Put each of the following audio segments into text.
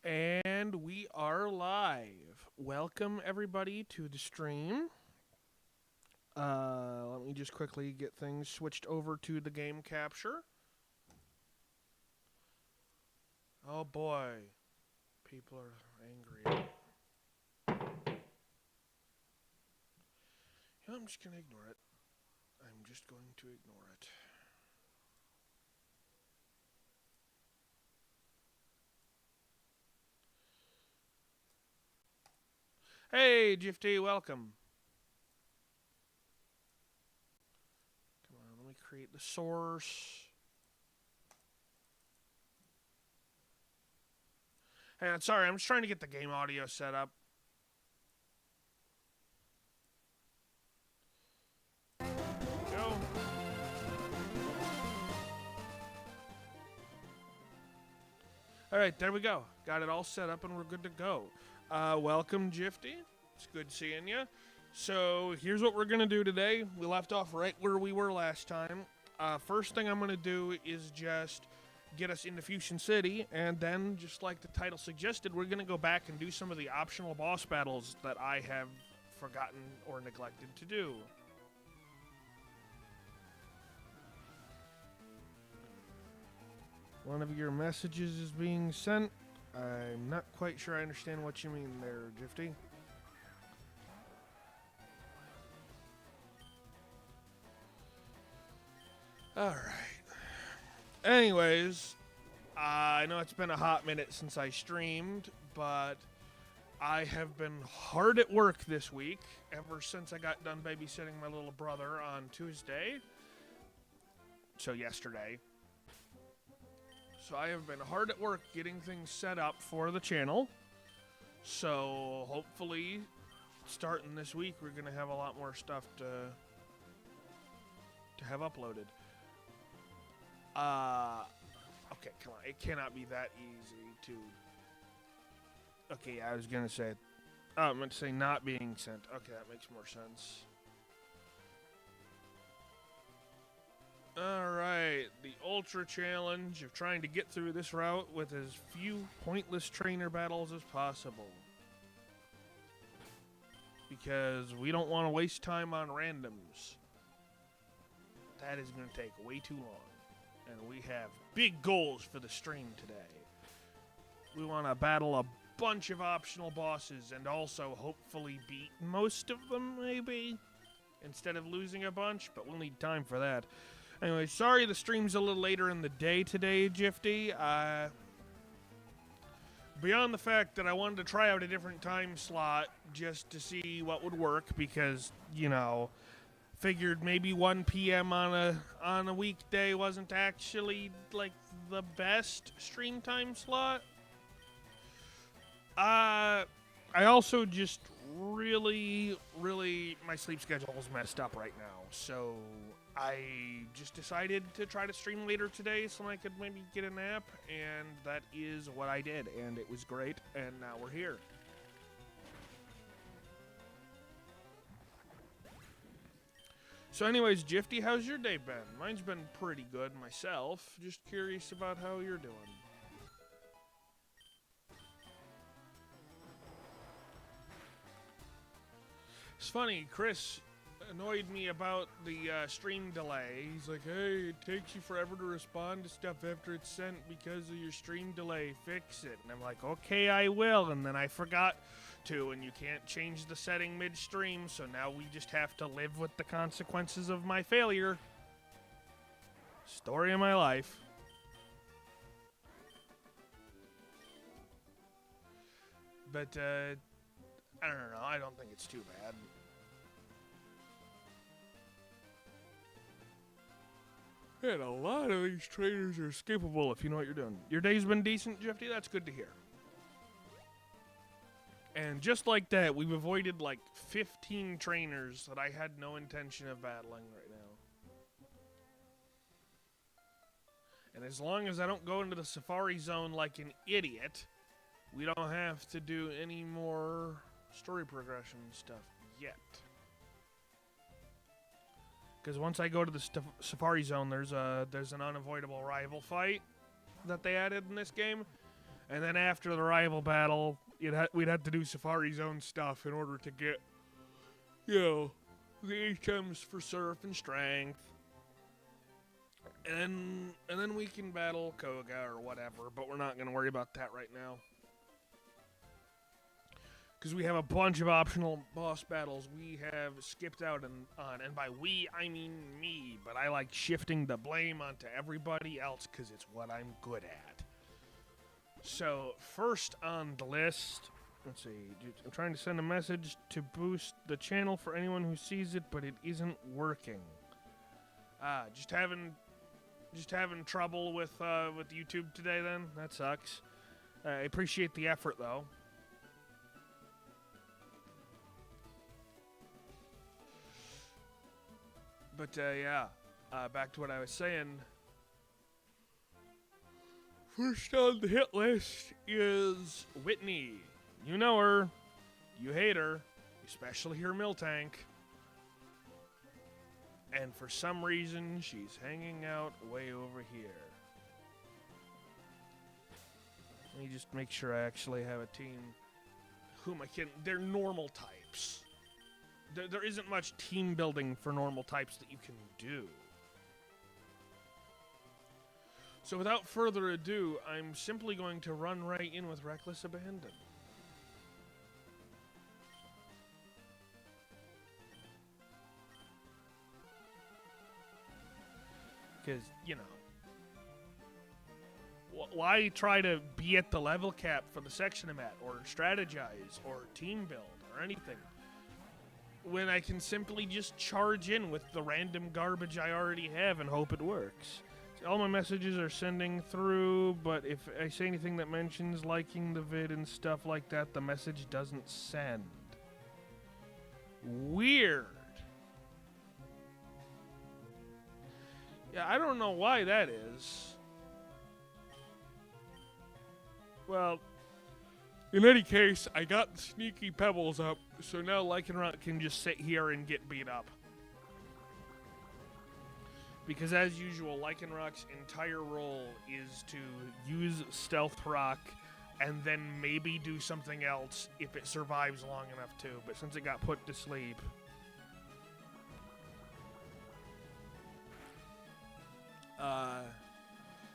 And we are live. Welcome everybody to the stream. Let me just quickly get things switched over to the game capture. Oh boy, people are angry. Yeah, I'm just gonna ignore it. I'm just going to ignore it. Hey, GFT, welcome. Come on, let me create the source. Hey, I'm sorry, I'm just trying to get the game audio set up. Go. Alright, there we go. Got it all set up and we're good to go. Welcome, Gifty. It's good seeing you. So, here's what we're going to do today. We left off right where we were last time. First thing I'm going to do is just get us into Fusion City, and then, just like the title suggested, we're going to go back and do some of the optional boss battles that I have forgotten or neglected to do. One of your messages is being sent. I'm not quite sure I understand what you mean there, Gifty. Alright. Anyways, I know it's been a hot minute since I streamed, but I have been hard at work this week ever since I got done babysitting my little brother on Tuesday. So yesterday. So I have been hard at work getting things set up for the channel. So hopefully, starting this week, we're going to have a lot more stuff to have uploaded. Okay, come on. It cannot be that easy to... Okay, I was going to say... Oh, I meant to say not being sent. Okay, that makes more sense. Alright, the Ultra Challenge of trying to get through this route with as few pointless trainer battles as possible. Because we don't want to waste time on randoms. That is going to take way too long. And we have big goals for the stream today. We want to battle a bunch of optional bosses and also hopefully beat most of them, maybe? Instead of losing a bunch, but we'll need time for that. Anyway, sorry the stream's a little later in the day today, Gifty. Beyond the fact that I wanted to try out a different time slot just to see what would work, because, you know, figured maybe 1 p.m. on a weekday wasn't actually, like, the best stream time slot. I also just really, my sleep schedule is messed up right now, so I just decided to try to stream later today so I could maybe get a nap, and that is what I did, and it was great, and now we're here. So anyways, Gifty, how's your day been? Mine's been pretty good myself. Just curious about how you're doing. It's funny, Chris annoyed me about the stream delay. He's like, hey, it takes you forever to respond to stuff after it's sent because of your stream delay. Fix it. And I'm like, okay, I will. And then I forgot to, and you can't change the setting midstream, so now we just have to live with the consequences of my failure. Story of my life. But, I don't know. I don't think it's too bad. And a lot of these trainers are escapable if you know what you're doing. Your day's been decent, Gifty? That's good to hear. And just like that, we've avoided like 15 trainers that I had no intention of battling right now. And as long as I don't go into the Safari Zone like an idiot, we don't have to do any more story progression stuff yet. Because once I go to the Safari Zone, there's an unavoidable rival fight that they added in this game. And then after the rival battle, we'd have to do Safari Zone stuff in order to get, the items for Surf and Strength. And then we can battle Koga or whatever, but we're not going to worry about that right now. Because we have a bunch of optional boss battles we have skipped out on. And by we, I mean me. But I like shifting the blame onto everybody else because it's what I'm good at. So, first on the list, let's see. I'm trying to send a message to boost the channel for anyone who sees it, but it isn't working. Just having trouble with YouTube today then? That sucks. I appreciate the effort, though. But, back to what I was saying. First on the hit list is Whitney. You know her. You hate her. Especially her Miltank. And for some reason, she's hanging out way over here. Let me just make sure I actually have a team whom I can... They're normal types. There isn't much team building for normal types that you can do. So without further ado, I'm simply going to run right in with Reckless Abandon. Because, why try to be at the level cap for the section I'm at, or strategize, or team build, or anything, when I can simply just charge in with the random garbage I already have and hope it works. All my messages are sending through, but if I say anything that mentions liking the vid and stuff like that, the message doesn't send. Weird. Yeah, I don't know why that is. Well, in any case, I got the Sneaky Pebbles up, so now Lycanroc can just sit here and get beat up. Because as usual, Lycanroc's entire role is to use Stealth Rock and then maybe do something else if it survives long enough to. But since it got put to sleep...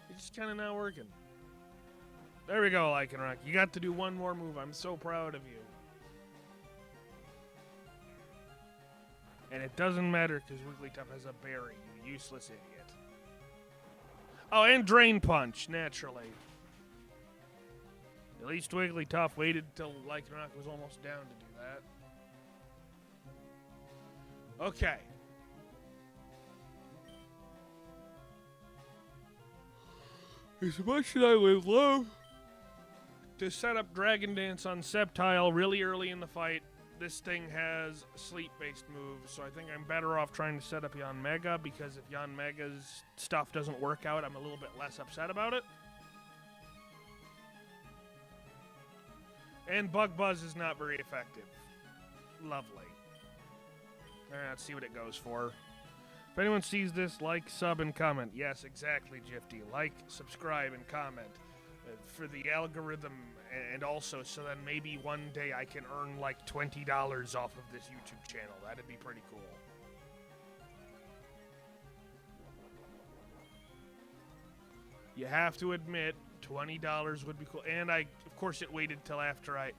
it's just kind of not working. There we go, Lycanroc. You got to do one more move. I'm so proud of you. And it doesn't matter because Wigglytuff has a berry, you useless idiot. Oh, and Drain Punch, naturally. At least Wigglytuff waited till Lycanroc was almost down to do that. Okay. As much as I would love to set up Dragon Dance on Sceptile really early in the fight, this thing has sleep-based moves, so I think I'm better off trying to set up Yanmega, because if Yanmega's stuff doesn't work out, I'm a little bit less upset about it. And Bug Buzz is not very effective. Lovely. Alright, let's see what it goes for. If anyone sees this, like, sub, and comment. Yes, exactly, Jifty. Like, subscribe, and comment. For the algorithm, and also so that maybe one day I can earn like $20 off of this YouTube channel. That'd be pretty cool. You have to admit, $20 would be cool. And of course, it waited till after I'm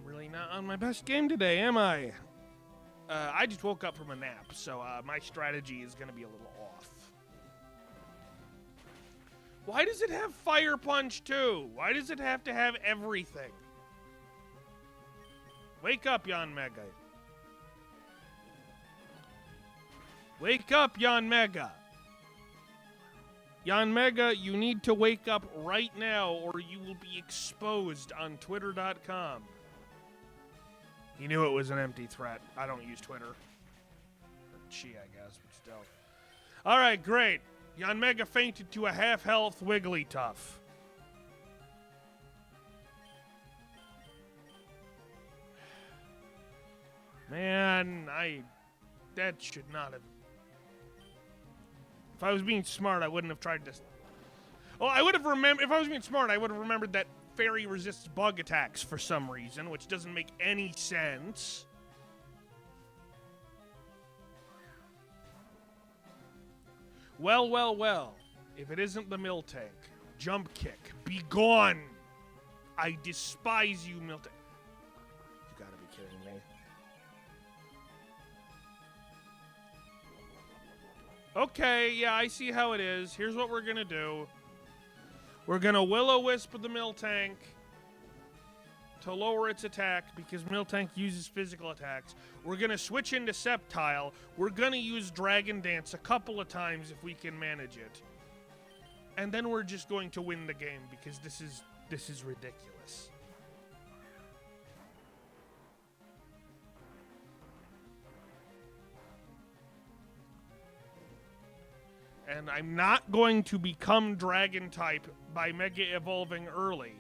really not on my best game today, am I? I just woke up from a nap, so my strategy is going to be a little off. Why does it have Fire Punch, too? Why does it have to have everything? Wake up, Yanmega. Wake up, Yanmega. Yanmega, you need to wake up right now, or you will be exposed on Twitter.com. He knew it was an empty threat. I don't use Twitter. Or she, I guess, but still. All right, great. Yanmega fainted to a half-health Wigglytuff. Man, that should not have... If I was being smart, I wouldn't have tried to... Oh, I would have remembered, if I was being smart, I would have remembered that fairy resists bug attacks for some reason, which doesn't make any sense. Well, well, well. If it isn't the Miltank, jump kick, be gone. I despise you, Miltank. You gotta be kidding me. Okay, yeah, I see how it is. Here's what we're gonna do. We're gonna Will-O-Wisp the Miltank to lower its attack because Miltank uses physical attacks. We're gonna switch into Sceptile. We're gonna use Dragon Dance a couple of times if we can manage it. And then we're just going to win the game because this is ridiculous. And I'm not going to become Dragon type by Mega Evolving early,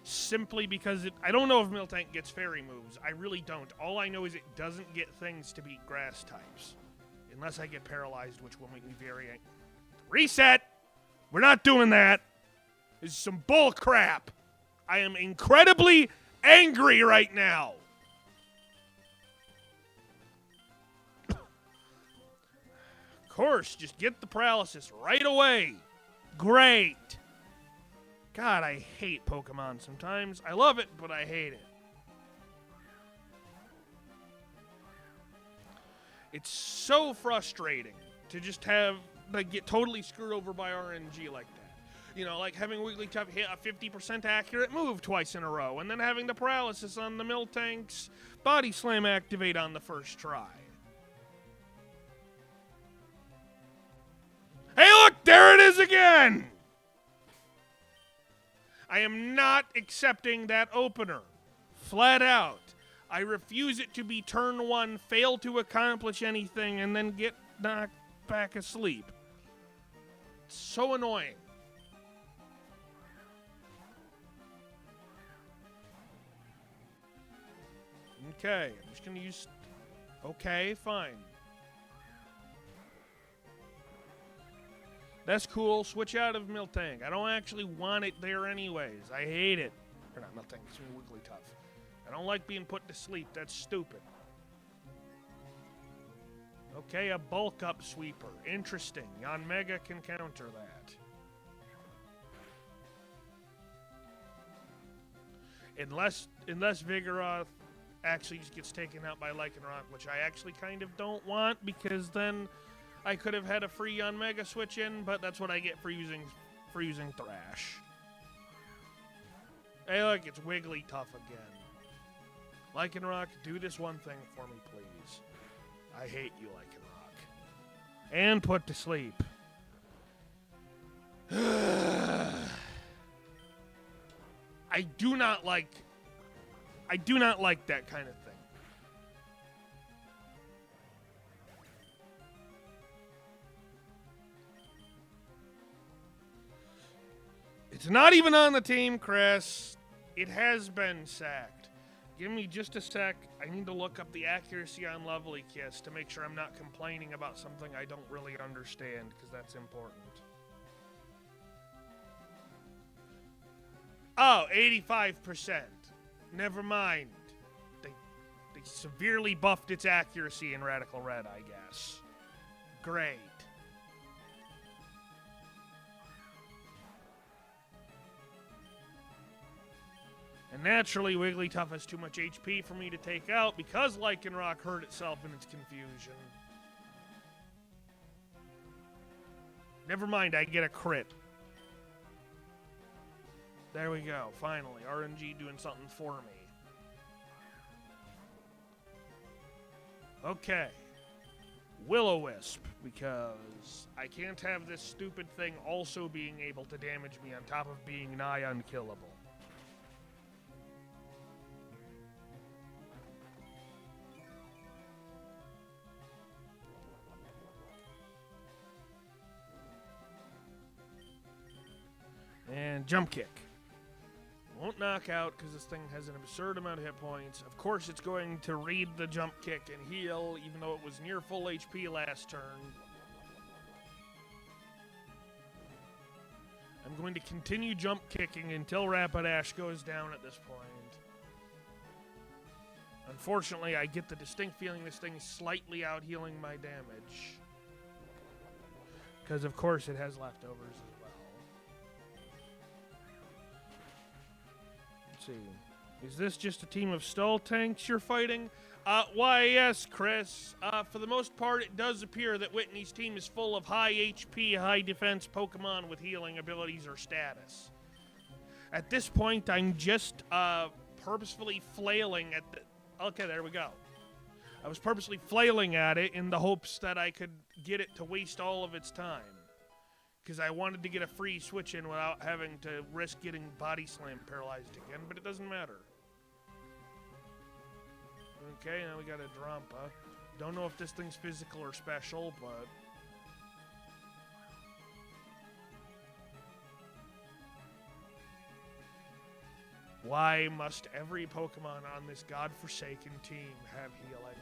simply because I don't know if Miltank gets Fairy moves. I really don't. All I know is it doesn't get things to beat Grass types. Unless I get paralyzed, which will make me very angry. Reset! We're not doing that. This is some bull crap. I am incredibly angry right now. Of course, just get the paralysis right away. Great. God, I hate Pokemon sometimes. I love it, but I hate it. It's so frustrating to just have, like, get totally screwed over by RNG like that. You know, like having Wigglytuff hit a 50% accurate move twice in a row, and then having the paralysis on the Miltank's Body Slam activate on the first try. Hey, look! There it is again! I am not accepting that opener. Flat out. I refuse it to be turn one, fail to accomplish anything, and then get knocked back asleep. It's so annoying. Okay, I'm just gonna use... Okay, fine. That's cool. Switch out of Miltank. I don't actually want it there anyways. I hate it. Or not Miltank, it's Wigglytuff. I don't like being put to sleep. That's stupid. Okay, a bulk up sweeper. Interesting. Yon Mega can counter that. Unless Vigoroth actually just gets taken out by Lycanroc, which I actually kind of don't want, because then I could have had a free Yon Mega switch in, but that's what I get for using Thrash. Hey, look, it's Wigglytuff again. Lycanroc, do this one thing for me, please. I hate you, Lycanroc. And put to sleep. I do not like that kind of thing. It's not even on the team, Chris. It has been sacked. Give me just a sec. I need to look up the accuracy on Lovely Kiss to make sure I'm not complaining about something I don't really understand, because that's important. Oh, 85%. Never mind. They severely buffed its accuracy in Radical Red, I guess. Great. And naturally, Wigglytuff has too much HP for me to take out because Lycanroc hurt itself in its confusion. Never mind, I get a crit. There we go, finally. RNG doing something for me. Okay. Will-O-Wisp, because I can't have this stupid thing also being able to damage me on top of being nigh unkillable. And jump kick. Won't knock out because this thing has an absurd amount of hit points. Of course, it's going to read the jump kick and heal, even though it was near full HP last turn. I'm going to continue jump kicking until Rapidash goes down at this point. Unfortunately, I get the distinct feeling this thing is slightly out-healing my damage. Because, of course, it has leftovers as well. Let's see. Is this just a team of stall tanks you're fighting? Why, yes, Chris. For the most part, it does appear that Whitney's team is full of high HP, high defense Pokemon with healing abilities or status. At this point, I'm just purposefully flailing at the... Okay, there we go. I was purposely flailing at it in the hopes that I could get it to waste all of its time. Because I wanted to get a free switch in without having to risk getting body slam paralyzed again, but it doesn't matter. Okay, now we got a Drampa. Don't know if this thing's physical or special, but... Why must every Pokemon on this godforsaken team have healing?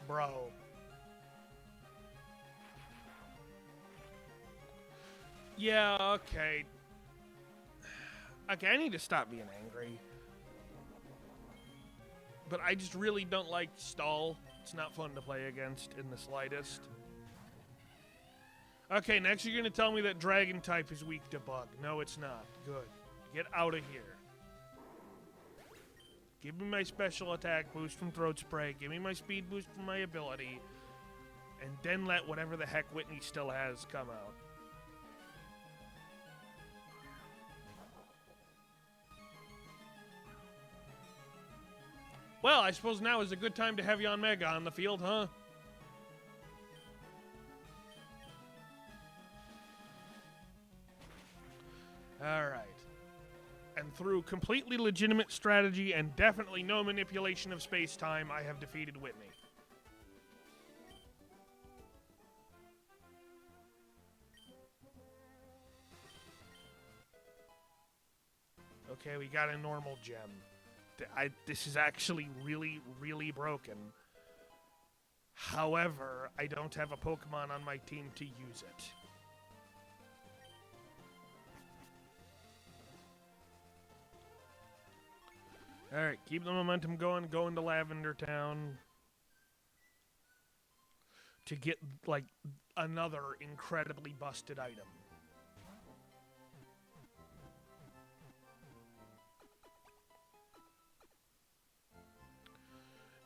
Bro. Yeah, okay. Okay, I need to stop being angry. But I just really don't like Stall. It's not fun to play against in the slightest. Okay, next you're going to tell me that Dragon type is weak to Bug. No, it's not. Good. Get out of here. Give me my special attack boost from Throat Spray. Give me my speed boost from my ability. And then let whatever the heck Whitney still has come out. Well, I suppose now is a good time to have Yanmega on the field, huh? Alright. And through completely legitimate strategy and definitely no manipulation of space-time, I have defeated Whitney. Okay, we got a normal gem. This is actually really, really broken. However, I don't have a Pokemon on my team to use it. Alright, keep the momentum going. Go into Lavender Town. To get, like, another incredibly busted item.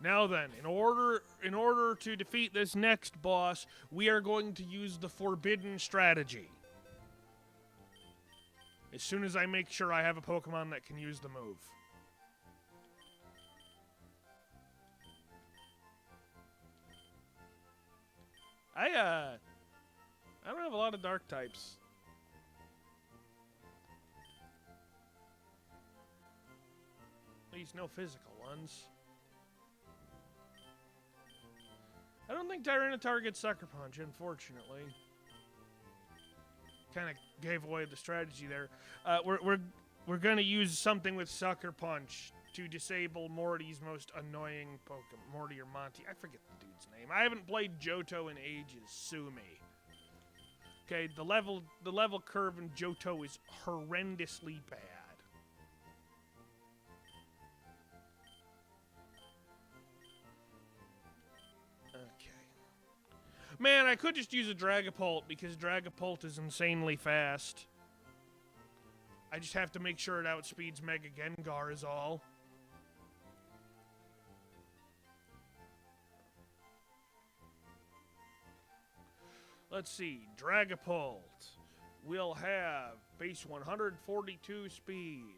Now then, in order to defeat this next boss, we are going to use the forbidden strategy. As soon as I make sure I have a Pokemon that can use the move. I don't have a lot of dark types. At least no physical ones. I don't think Tyranitar gets Sucker Punch, unfortunately. Kind of gave away the strategy there. We're gonna use something with Sucker Punch to disable Morty's most annoying Pokemon. Morty or Monty, I forget the dude's name. I haven't played Johto in ages. Sue me. Okay, the level curve in Johto is horrendously bad. Man, I could just use a Dragapult because Dragapult is insanely fast. I just have to make sure it outspeeds Mega Gengar is all. Let's see, Dragapult will have base 142 speed.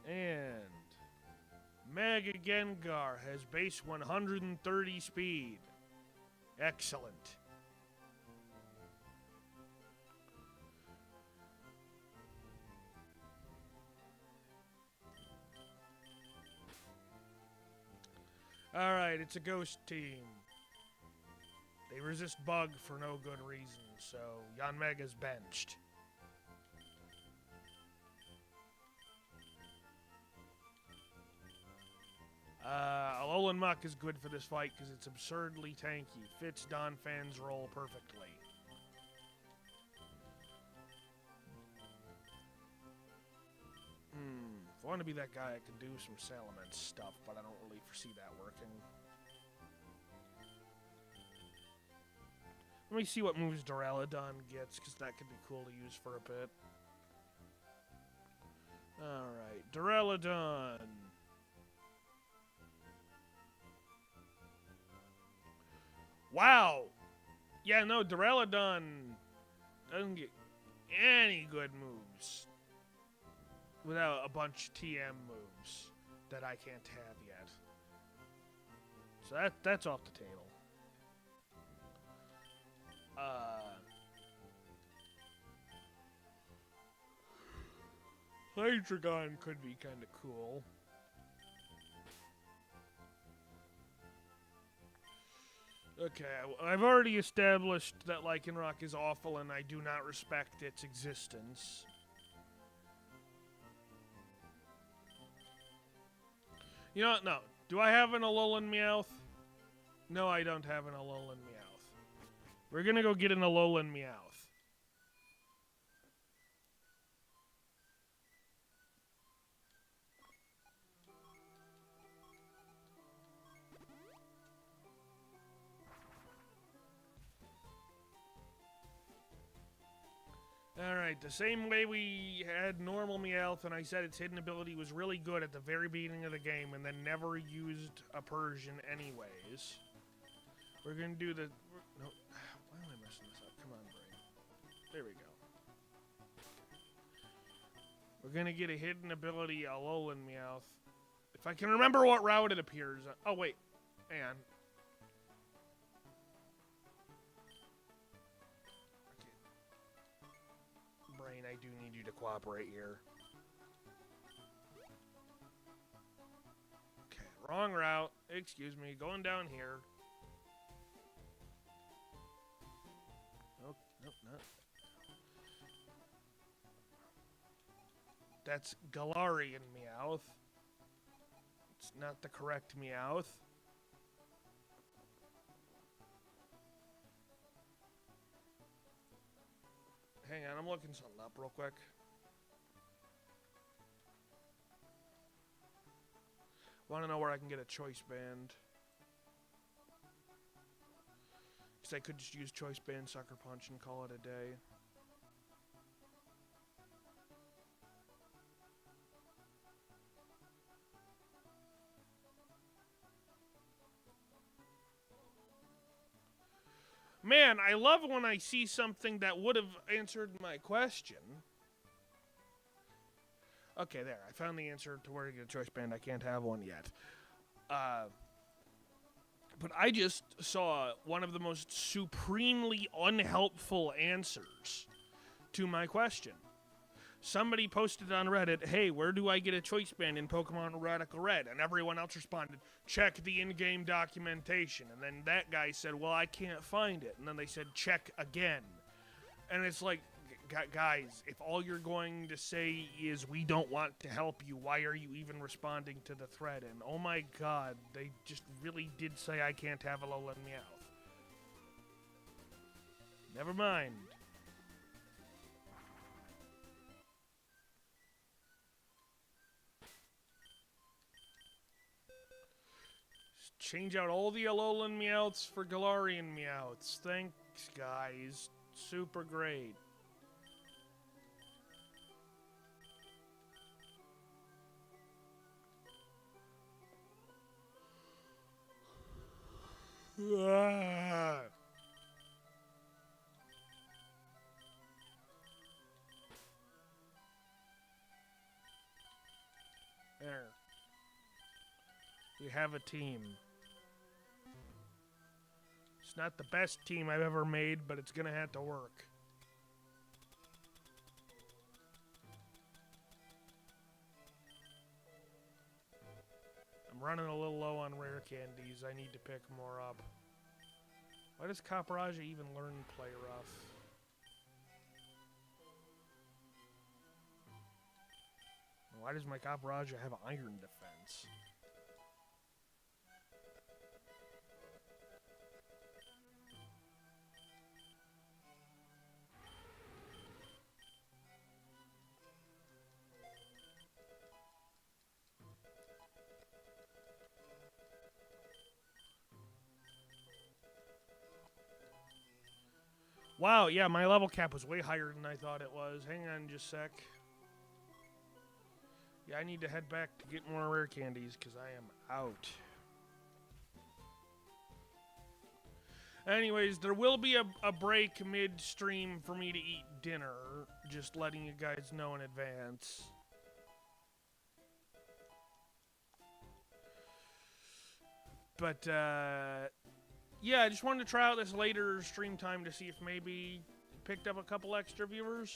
And Mega Gengar has base 130 speed. Excellent. Alright, it's a ghost team. They resist Bug for no good reason, so Yanmega's benched. Alolan Muck is good for this fight because it's absurdly tanky. Fits Donphan's role perfectly. If I want to be that guy, I could do some Salamence stuff, but I don't really foresee that working. Let me see what moves Duraludon gets, because that could be cool to use for a bit. Alright, Duraludon. Wow! Yeah, no, Duraludon doesn't get any good moves without a bunch of TM moves that I can't have yet. So that's off the table. Hydreigon could be kind of cool. Okay, I've already established that Lycanroc is awful and I do not respect its existence. You know what? No. Do I have an Alolan Meowth? No, I don't have an Alolan Meowth. We're gonna go get an Alolan Meowth. Alright, the same way we had normal Meowth and I said its hidden ability was really good at the very beginning of the game and then never used a Persian anyways. We're gonna do the... No, why am I messing this up? Come on, brain. There we go. We're gonna get a hidden ability, Alolan Meowth. If I can remember what route it appears on. Oh, wait. Hang on. Brain, I do need you to cooperate here. Okay, wrong route. Excuse me. Going down here. Nope, nope, not. That's Galarian Meowth. It's not the correct Meowth. Hang on, I'm looking something up real quick. Want to know where I can get a choice band. Because I could just use choice band, sucker punch, and call it a day. Man, I love when I see something that would have answered my question. Okay, there. I found the answer to where to get a choice band. I can't have one yet. But I just saw one of the most supremely unhelpful answers to my question. Somebody posted on Reddit, hey, where do I get a choice band in Pokémon Radical Red? And everyone else responded, check the in-game documentation. And then that guy said, well, I can't find it. And then they said, check again. And it's like, guys, if all you're going to say is we don't want to help you, why are you even responding to the thread? And oh my god, they just really did say I can't have Alolan Meowth. Never mind. Change out all the Alolan Meowths for Galarian Meowths. Thanks, guys. Super great. Ah. There. We have a team. It's not the best team I've ever made, but it's gonna have to work. I'm running a little low on rare candies. I need to pick more up. Why does Capraja even learn Play Rough? Why does my Capraja have Iron Defense? Wow, yeah, my level cap was way higher than I thought it was. Hang on just a sec. Yeah, I need to head back to get more rare candies because I am out. Anyways, there will be a break mid-stream for me to eat dinner. Just letting you guys know in advance. But, yeah, I just wanted to try out this later stream time to see if maybe it picked up a couple extra viewers.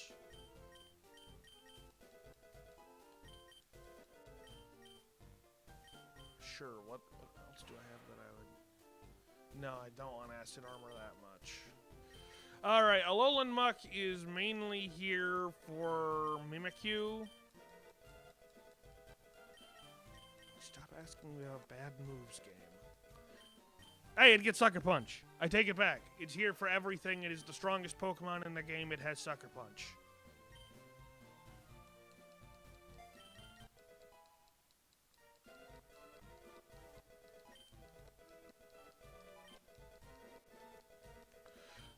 Sure, what else do I have that I would... No, I don't want acid armor that much. Alright, Alolan Muck is mainly here for Mimikyu. Stop asking me about bad moves, game. Hey, it gets Sucker Punch. I take it back. It's here for everything. It is the strongest Pokemon in the game. It has Sucker Punch.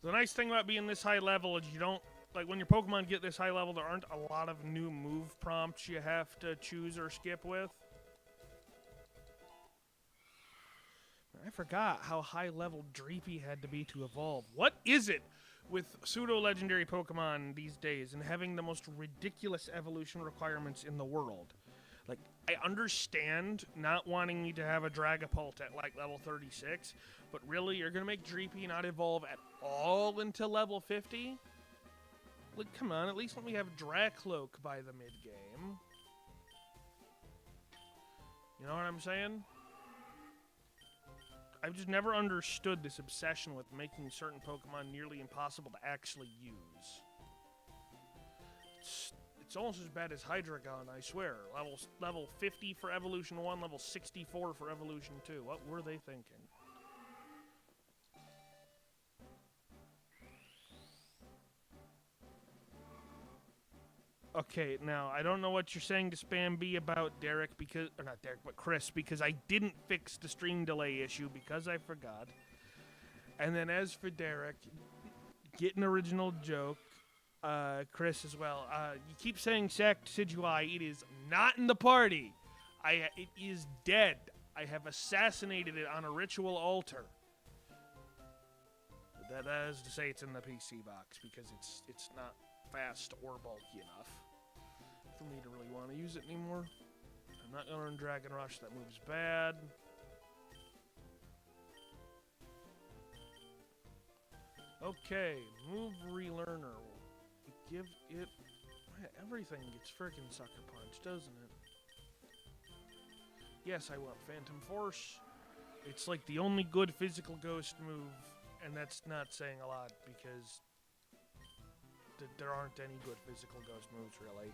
The nice thing about being this high level is you don't, like when your Pokemon get this high level, there aren't a lot of new move prompts you have to choose or skip with. I forgot how high level Dreepy had to be to evolve. What is it with pseudo-legendary Pokemon these days and having the most ridiculous evolution requirements in the world? Like, I understand not wanting me to have a Dragapult at, like, level 36, but really, you're gonna make Dreepy not evolve at all until level 50? Like, come on, at least let me have Dracloak by the mid-game. You know what I'm saying? I've just never understood this obsession with making certain Pokemon nearly impossible to actually use. It's almost as bad as Hydreigon, I swear. Level 50 for Evolution 1, level 64 for Evolution 2. What were they thinking? Okay, now, I don't know what you're saying to Spam B about Derek because... Or not Derek, but Chris, because I didn't fix the stream delay issue because I forgot. And then as for Derek, get an original joke. Chris as well. You keep saying Sac Decidueye. It is not in the party. It is dead. I have assassinated it on a ritual altar. That is to say it's in the PC box because it's not fast or bulky enough for me to really want to use it anymore. I'm not going to learn Dragon Rush. That move's bad. Okay, move relearner. Give it... Everything gets frickin' Sucker Punch, doesn't it? Yes, I want Phantom Force. It's like the only good physical ghost move, and that's not saying a lot because there aren't any good physical ghost moves, really.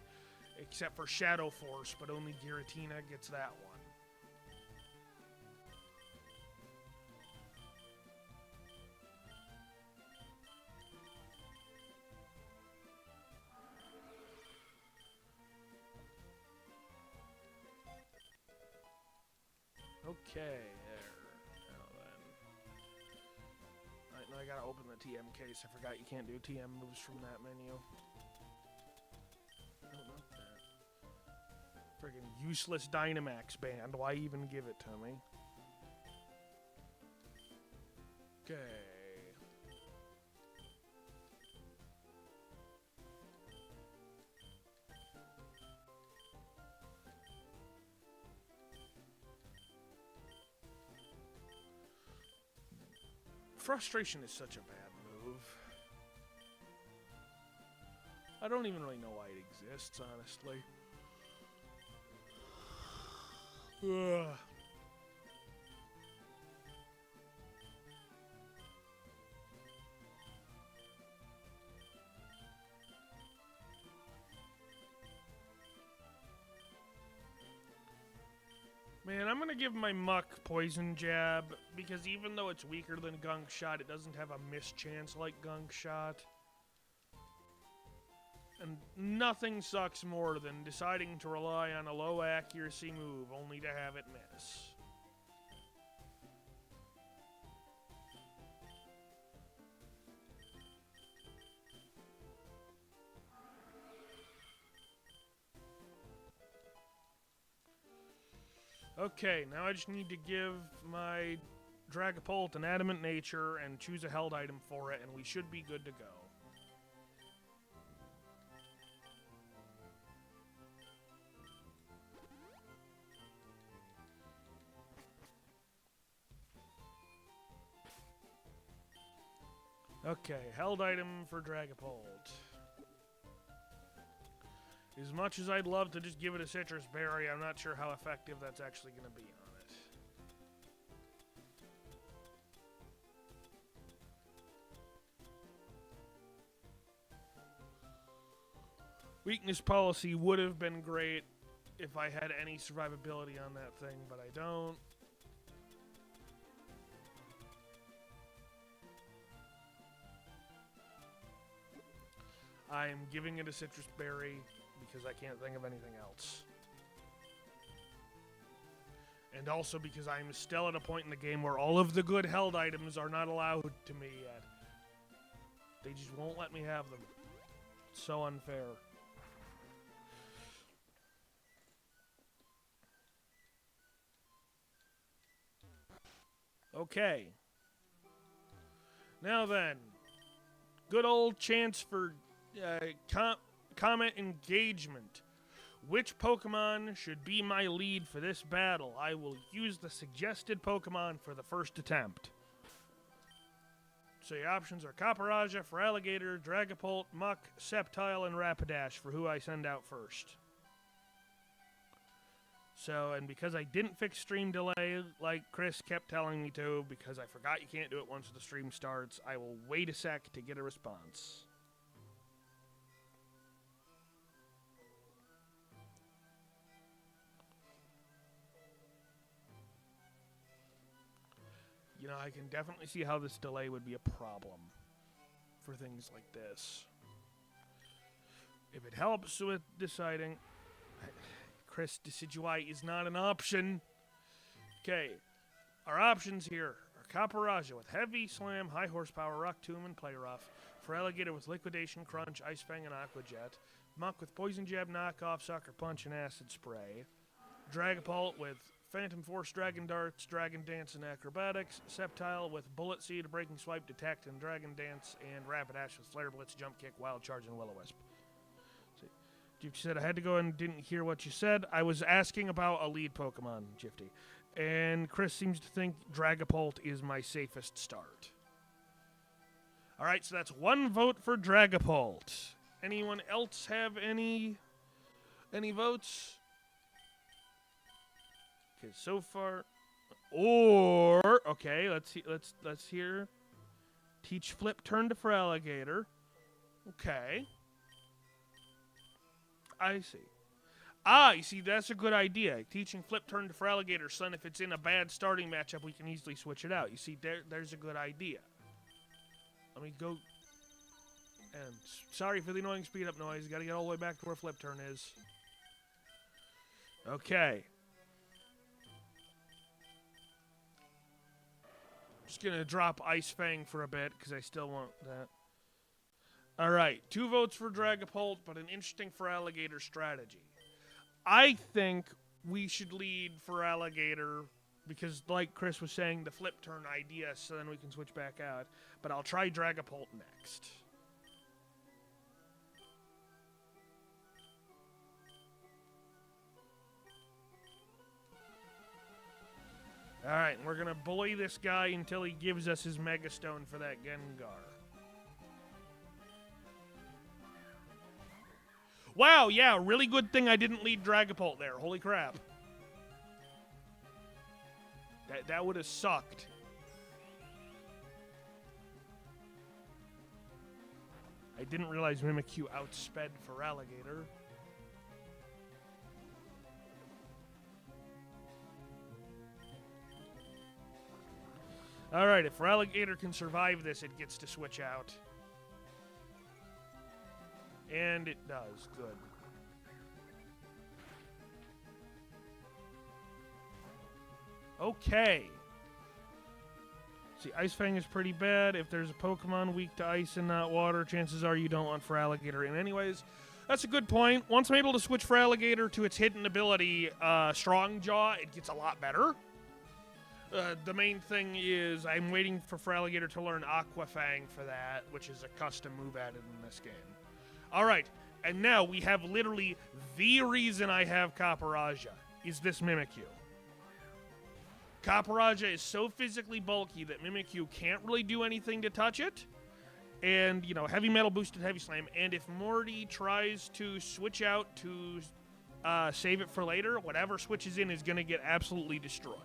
Except for Shadow Force, but only Giratina gets that one. Okay, there. Now then. Alright, now I gotta open the TM case. I forgot you can't do TM moves from that menu. Oh, not that. Friggin' useless Dynamax band. Why even give it to me? Okay. Frustration is such a bad move. I don't even really know why it exists, honestly. Ugh. Man, I'm gonna give my Muck Poison Jab, because even though it's weaker than Gunk Shot, it doesn't have a mischance like Gunk Shot. And nothing sucks more than deciding to rely on a low accuracy move only to have it miss. Okay, now I just need to give my Dragapult an adamant nature and choose a held item for it, and we should be good to go. Okay, held item for Dragapult. As much as I'd love to just give it a citrus berry, I'm not sure how effective that's actually going to be on it. Weakness policy would have been great if I had any survivability on that thing, but I don't. I'm giving it a citrus berry because I can't think of anything else. And also because I'm still at a point in the game where all of the good held items are not allowed to me yet. They just won't let me have them. It's so unfair. Okay. Now then, good old chance for comment engagement. Which Pokemon should be my lead for this battle? I will use the suggested Pokemon for the first attempt. So your options are Caparajah, Feraligatr, Dragapult, Muck, Sceptile, and Rapidash for who I send out first. So, and because I didn't fix stream delay like Chris kept telling me to, because I forgot you can't do it once the stream starts, I will wait a sec to get a response. You know, I can definitely see how this delay would be a problem for things like this. If it helps with deciding... Chris, Decidueye is not an option. Okay, our options here are Caparajah with Heavy Slam, High Horsepower, Rock Tomb, and Play Rough. Feraligatr with Liquidation, Crunch, Ice Fang, and Aqua Jet. Muck with Poison Jab, Knockoff, Sucker Punch, and Acid Spray. Dragapult with Phantom Force, Dragon Darts, Dragon Dance, and Acrobatics. Sceptile with Bullet Seed, Breaking Swipe, Detect, and Dragon Dance. And Rapidash with Flare Blitz, Jump Kick, Wild Charge, and Will-O-Wisp. You said I had to go and didn't hear what you said. I was asking about a lead Pokemon, Jifty. And Chris seems to think Dragapult is my safest start. Alright, so that's one vote for Dragapult. Anyone else have any votes? Okay, so far. Or okay, let's hear. Teach Flip Turn to Feraligatr. Okay. I see. You see, that's a good idea. Teaching Flip Turn to Feraligatr, son, if it's in a bad starting matchup, we can easily switch it out. You see, there's a good idea. Let me go... And sorry for the annoying speed-up noise. Gotta get all the way back to where Flip Turn is. Okay. Just gonna drop Ice Fang for a bit, because I still want that. Alright, 2 votes for Dragapult, but an interesting Feraligatr strategy. I think we should lead Feraligatr, because like Chris was saying, the Flip Turn idea, so then we can switch back out. But I'll try Dragapult next. Alright, we're gonna bully this guy until he gives us his Mega Stone for that Gengar. Wow, yeah, really good thing I didn't lead Dragapult there. Holy crap. That would have sucked. I didn't realize Mimikyu outsped Feraligatr. Alright, if Feraligatr can survive this, it gets to switch out. And it does. Good. Okay. See, Ice Fang is pretty bad. If there's a Pokemon weak to ice and not water, chances are you don't want Feraligatr in anyways. That's a good point. Once I'm able to switch Feraligatr to its hidden ability, Strong Jaw, it gets a lot better. The main thing is I'm waiting for Feraligatr to learn Aqua Fang for that, which is a custom move added in this game. All right, and now we have literally the reason I have Copperajah is this Mimikyu. Copperajah is so physically bulky that Mimikyu can't really do anything to touch it. And, you know, Heavy Metal boosted Heavy Slam. And if Morty tries to switch out to save it for later, whatever switches in is going to get absolutely destroyed.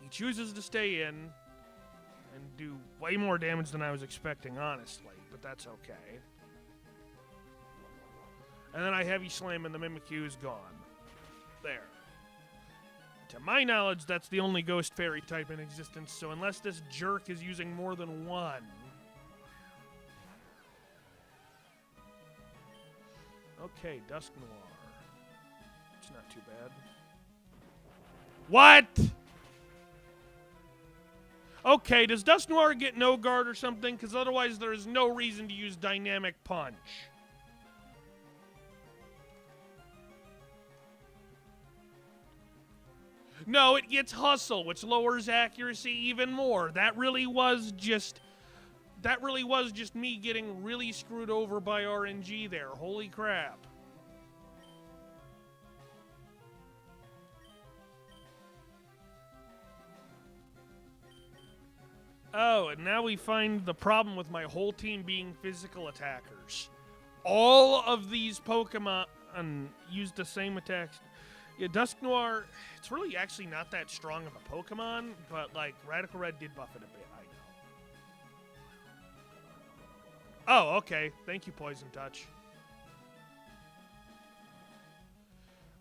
He chooses to stay in and do way more damage than I was expecting, honestly. But that's okay. And then I Heavy Slam and the Mimikyu is gone. There. To my knowledge, that's the only Ghost Fairy type in existence, so unless this jerk is using more than one... Okay, Dusk Noir. It's not too bad. What?! Okay, does Dusk Noir get no guard or something? Because otherwise there is no reason to use Dynamic Punch. No, it gets Hustle, which lowers accuracy even more. That really was just me getting really screwed over by RNG there. Holy crap. Oh, and now we find the problem with my whole team being physical attackers. All of these Pokemon use the same attacks. Yeah, Dusk Noir, it's really actually not that strong of a Pokemon, but, like, Radical Red did buff it a bit, I know. Oh, okay. Thank you, Poison Touch.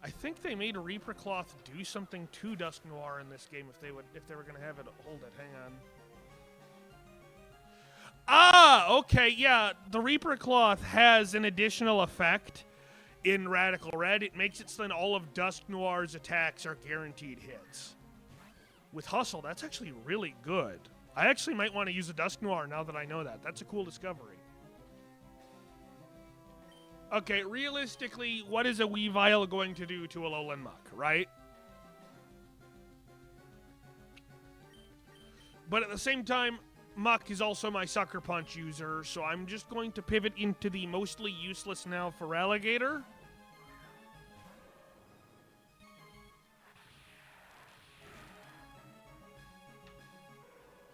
I think they made a Reaper Cloth do something to Dusk Noir in this game if they were going to have it hold it. Hang on. Ah, okay, yeah. The Reaper Cloth has an additional effect in Radical Red. It makes it so that all of Dusk Noir's attacks are guaranteed hits. With Hustle, that's actually really good. I actually might want to use a Dusk Noir now that I know that. That's a cool discovery. Okay, realistically, what is a Weavile going to do to a Alolan Muck, right? But at the same time, Muck is also my Sucker Punch user, so I'm just going to pivot into the mostly useless now Feraligatr.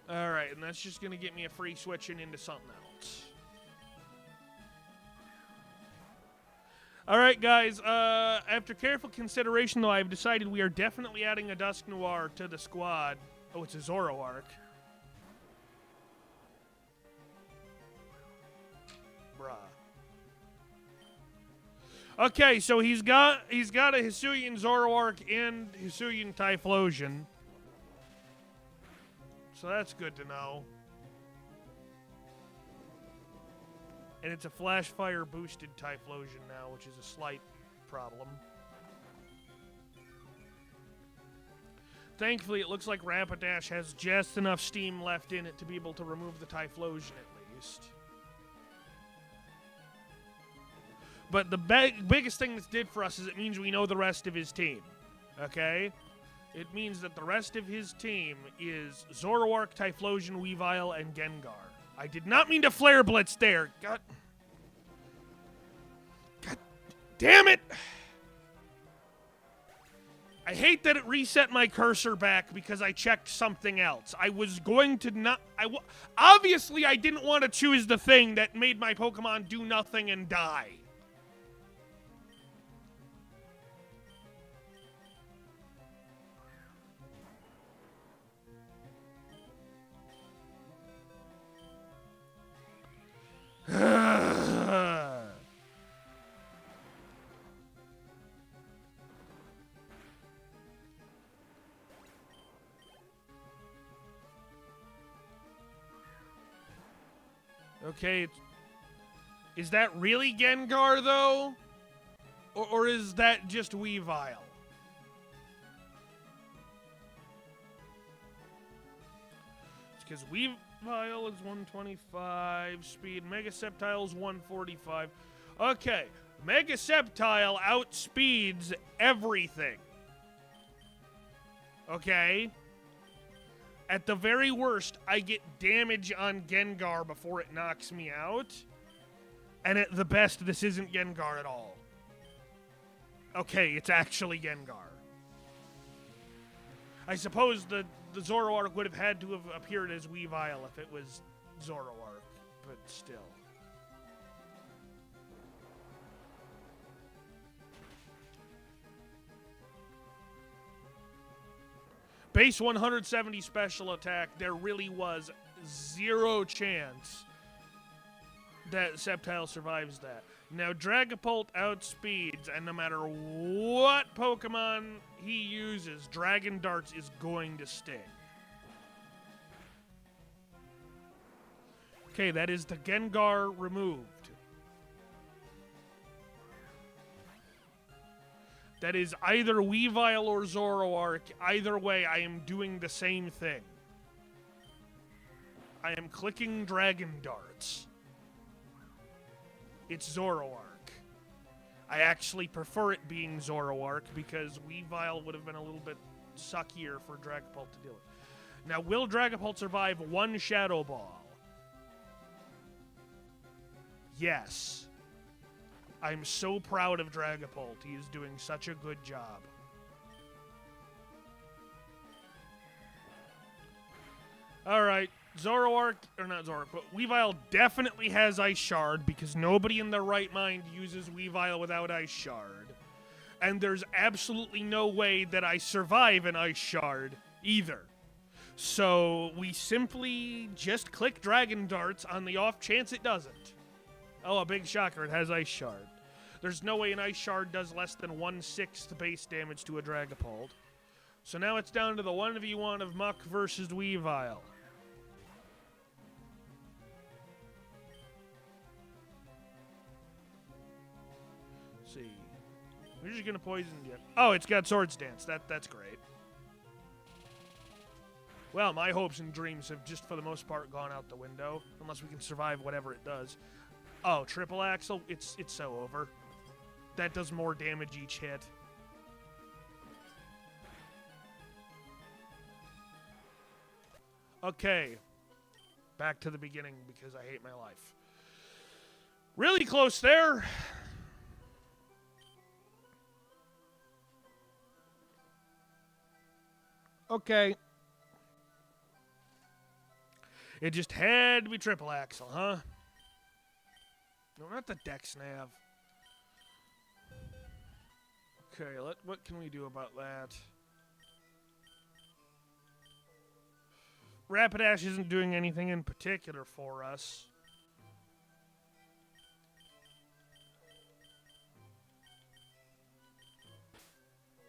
Alright, and that's just going to get me a free switching into something else. Alright, guys, after careful consideration, though, I've decided we are definitely adding a Dusk Noir to the squad. Oh, it's a Zoroark. Okay, so he's got a Hisuian Zoroark and Hisuian Typhlosion. So that's good to know. And it's a Flash Fire boosted Typhlosion now, which is a slight problem. Thankfully, it looks like Rapidash has just enough steam left in it to be able to remove the Typhlosion at least. But the biggest thing this did for us is it means we know the rest of his team. Okay? It means that the rest of his team is Zoroark, Typhlosion, Weavile, and Gengar. I did not mean to Flare Blitz there. God damn it! I hate that it reset my cursor back because I checked something else. I was going to not... obviously, I didn't want to choose the thing that made my Pokemon do nothing and die. Okay, is that really Gengar, though? Or is that just Weavile? because Weavile is 125, speed, Mega Sceptile is 145. Okay, Mega Sceptile outspeeds everything. Okay? At the very worst, I get damage on Gengar before it knocks me out. And at the best, this isn't Gengar at all. Okay, it's actually Gengar. I suppose the Zoroark would have had to have appeared as Weavile if it was Zoroark, but still. Base 170 special attack, there really was zero chance that Sceptile survives that. Now, Dragapult outspeeds, and no matter what Pokemon he uses, Dragon Darts is going to sting. Okay, that is the Gengar removed. That is either Weavile or Zoroark. Either way, I am doing the same thing. I am clicking Dragon Darts. It's Zoroark. I actually prefer it being Zoroark because Weavile would have been a little bit suckier for Dragapult to deal with. Now, will Dragapult survive one Shadow Ball? Yes. I'm so proud of Dragapult. He is doing such a good job. Alright, Zoroark, or not Zoroark, but Weavile definitely has Ice Shard because nobody in their right mind uses Weavile without Ice Shard. And there's absolutely no way that I survive an Ice Shard either. So we simply just click Dragon Darts on the off chance it doesn't. Oh, a big shocker, it has Ice Shard. There's no way an Ice Shard does less than 1/6 base damage to a Dragapult. So now it's down to the 1v1 of Muck versus Weavile. Let's see. We're just gonna poison you. Oh, it's got Swords Dance. That's great. Well, my hopes and dreams have just for the most part gone out the window, unless we can survive whatever it does. Oh, Triple Axle? It's so over. That does more damage each hit. Okay. Back to the beginning because I hate my life. Really close there. Okay. It just had to be Triple Axle, huh? No, not the Dex Nav. Okay, what can we do about that? Rapidash isn't doing anything in particular for us.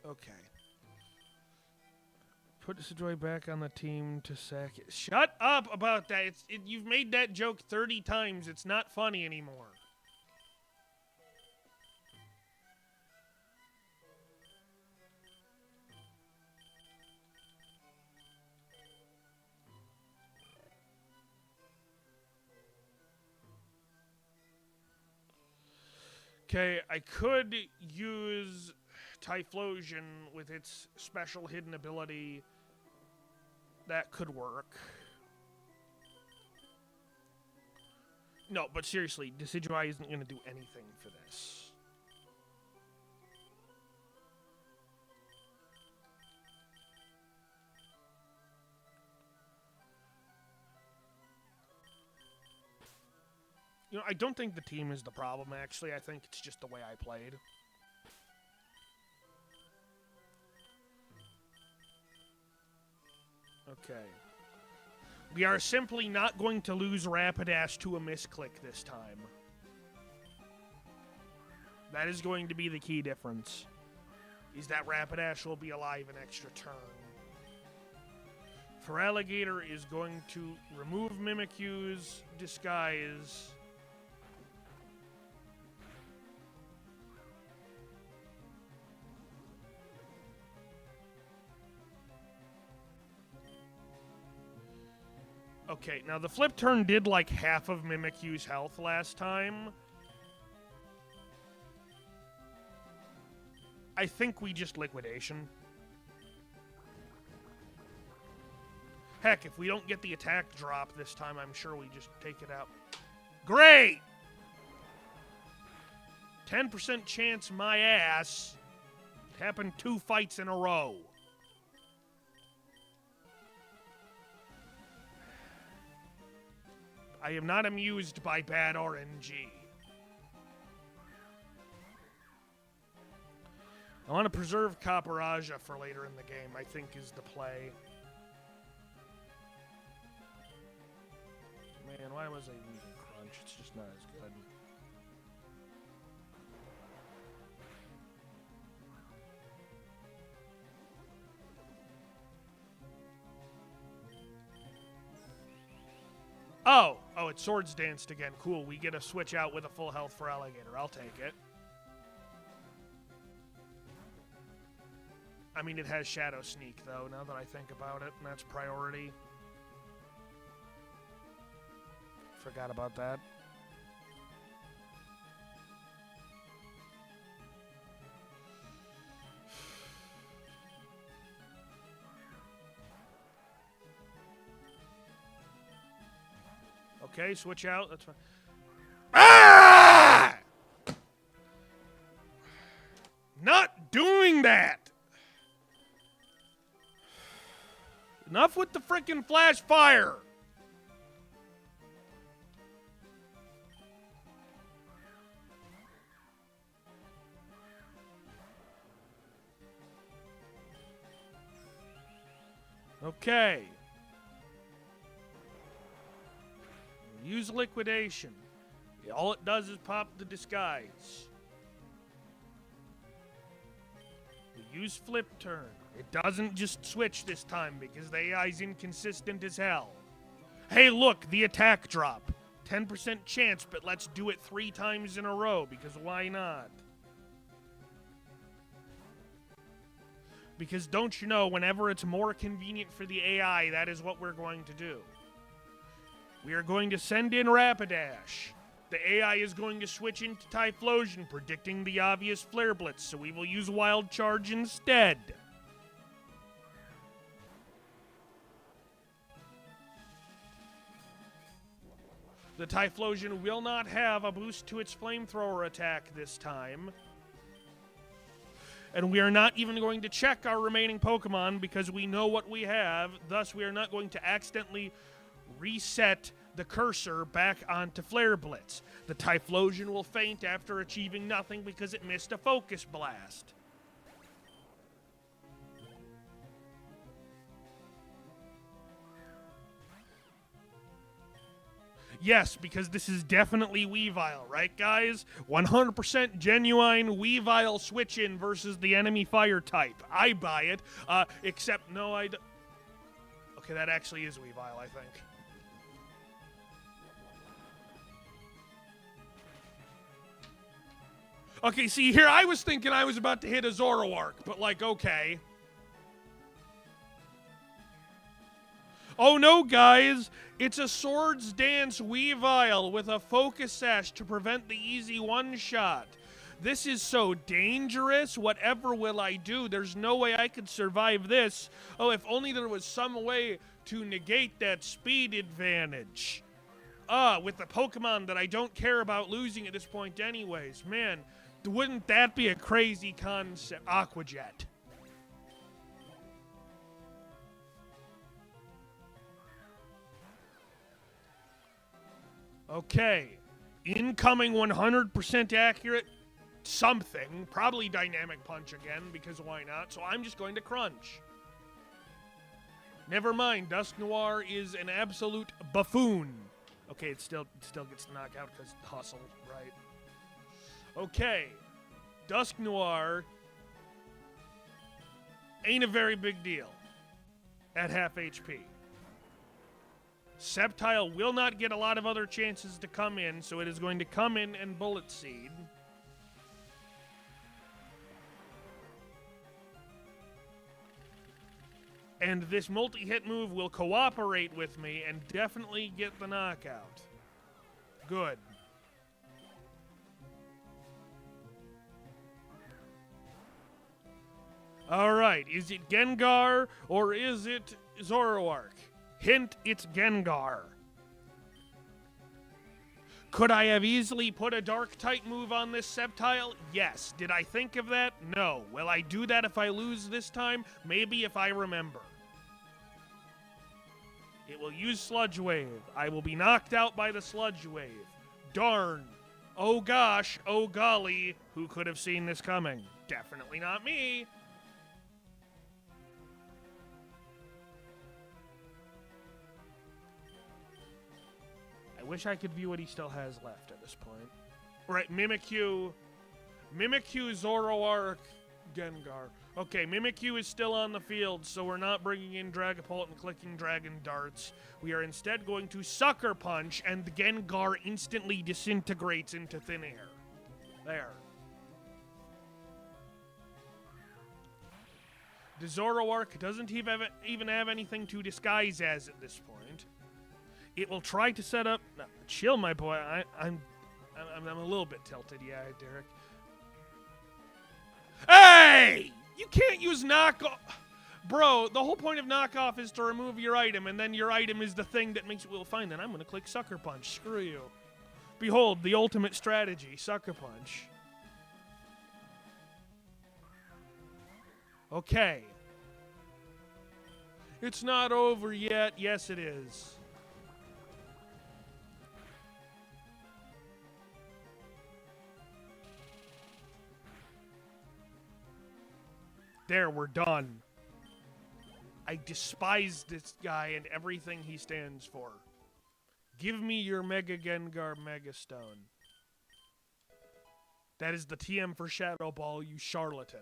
Okay. Put Decidueye back on the team to sack it. Shut up about that. You've made that joke 30 times. It's not funny anymore. Okay, I could use Typhlosion with its special hidden ability. That could work. No, but seriously, Decidueye isn't going to do anything for this. You know, I don't think the team is the problem, actually. I think it's just the way I played. Okay. We are simply not going to lose Rapidash to a misclick this time. That is going to be the key difference. Is that Rapidash will be alive an extra turn. Feraligatr is going to remove Mimikyu's disguise. Okay, now the flip turn did like half of Mimikyu's health last time. I think we just liquidation. Heck, if we don't get the attack drop this time, I'm sure we just take it out. Great! 10% chance my ass. It happened 2 fights in a row. I am not amused by bad RNG. I want to preserve Caporaja for later in the game, I think is the play. Man, why was I using Crunch? It's just not as good. Oh, it's Swords Danced again. Cool, we get a switch out with a full health for Alligator. I'll take it. I mean, it has Shadow Sneak, though, now that I think about it, and that's priority. Forgot about that. Okay, switch out. That's fine. Ah! Not doing that! Enough with the frickin' flash fire! Okay. Use liquidation. All it does is pop the disguise. We use flip turn. It doesn't just switch this time because the AI's inconsistent as hell. Hey, look, the attack drop. 10% chance, but let's do it 3 times in a row because why not? Because don't you know, whenever it's more convenient for the AI, that is what we're going to do. We are going to send in Rapidash. The AI is going to switch into Typhlosion, predicting the obvious Flare Blitz, so we will use Wild Charge instead. The Typhlosion will not have a boost to its Flamethrower attack this time. And we are not even going to check our remaining Pokemon because we know what we have. Thus, we are not going to accidentally reset the cursor back onto Flare Blitz. The Typhlosion will faint after achieving nothing because it missed a Focus Blast. Yes, because this is definitely Weavile, right, guys? 100% genuine Weavile switch-in versus the enemy fire type. I buy it, except, no, I don't. Okay, that actually is Weavile, I think. Okay, see, here I was thinking I was about to hit a Zoroark, but, like, okay. Oh no, guys! It's a Swords Dance Weavile with a Focus Sash to prevent the easy one-shot. This is so dangerous. Whatever will I do? There's no way I could survive this. Oh, if only there was some way to negate that speed advantage. With the Pokemon that I don't care about losing at this point anyways. Man, wouldn't that be a crazy concept? Aqua Jet. Okay, incoming 100% accurate something, probably Dynamic Punch again, because why not? So I'm just going to Crunch. Never mind, Dusknoir is an absolute buffoon. Okay, it still gets the knockout because hustle, right? Okay, Dusknoir ain't a very big deal at half HP. Sceptile will not get a lot of other chances to come in, so it is going to come in and Bullet Seed. And this multi-hit move will cooperate with me and definitely get the knockout. Good. Alright, is it Gengar or is it Zoroark? Hint, it's Gengar. Could I have easily put a Dark-type move on this Sceptile? Yes. Did I think of that? No. Will I do that if I lose this time? Maybe if I remember. It will use Sludge Wave. I will be knocked out by the Sludge Wave. Darn. Oh gosh, oh golly, who could have seen this coming? Definitely not me. I wish I could view what he still has left at this point. Right, Mimikyu, Zoroark, Gengar. Okay, Mimikyu is still on the field, so we're not bringing in Dragapult and clicking Dragon Darts. We are instead going to Sucker Punch, and the Gengar instantly disintegrates into thin air. There. The Zoroark doesn't even have anything to disguise as at this point. It will try to set up... No, chill, my boy. I'm a little bit tilted, yeah, Derek. Hey! You can't use knockoff. Bro, the whole point of knockoff is to remove your item, and then your item is the thing that makes it... Well, fine, then I'm going to click Sucker Punch. Screw you. Behold, the ultimate strategy, Sucker Punch. Okay. It's not over yet. Yes, it is. There, we're done. I despise this guy and everything he stands for. Give me your Mega Gengar Mega Stone. That is the TM for Shadow Ball, you charlatan.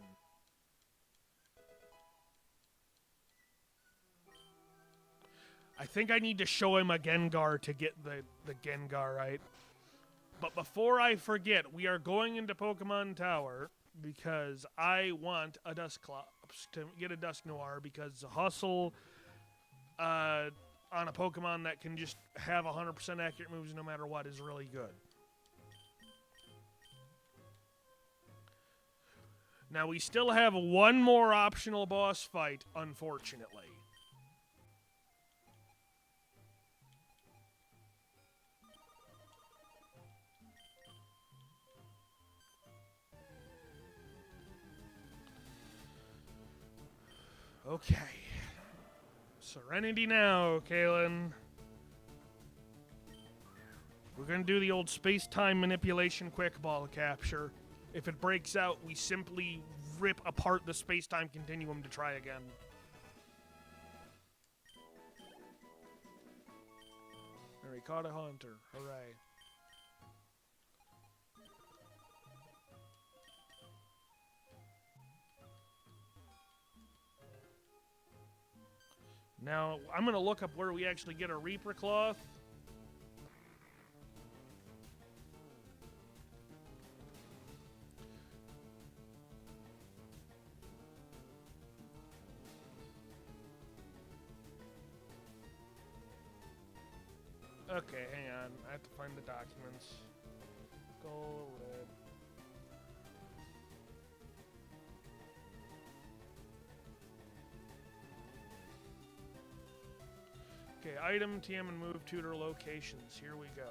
I think I need to show him a Gengar to get the Gengar right. But before I forget, we are going into Pokemon Tower because I want a Dusclops to get a Dusknoir because Hustle on a Pokemon that can just have 100% accurate moves no matter what is really good. Now we still have one more optional boss fight, unfortunately. Okay. Serenity now, Kalen. We're going to do the old space-time manipulation quick ball capture. If it breaks out, we simply rip apart the space-time continuum to try again. There, we caught a hunter. Hooray. Now, I'm going to look up where we actually get a Reaper Cloth. Okay, hang on. I have to find the documents. Gold red. Okay, item, TM, and move tutor locations. Here we go.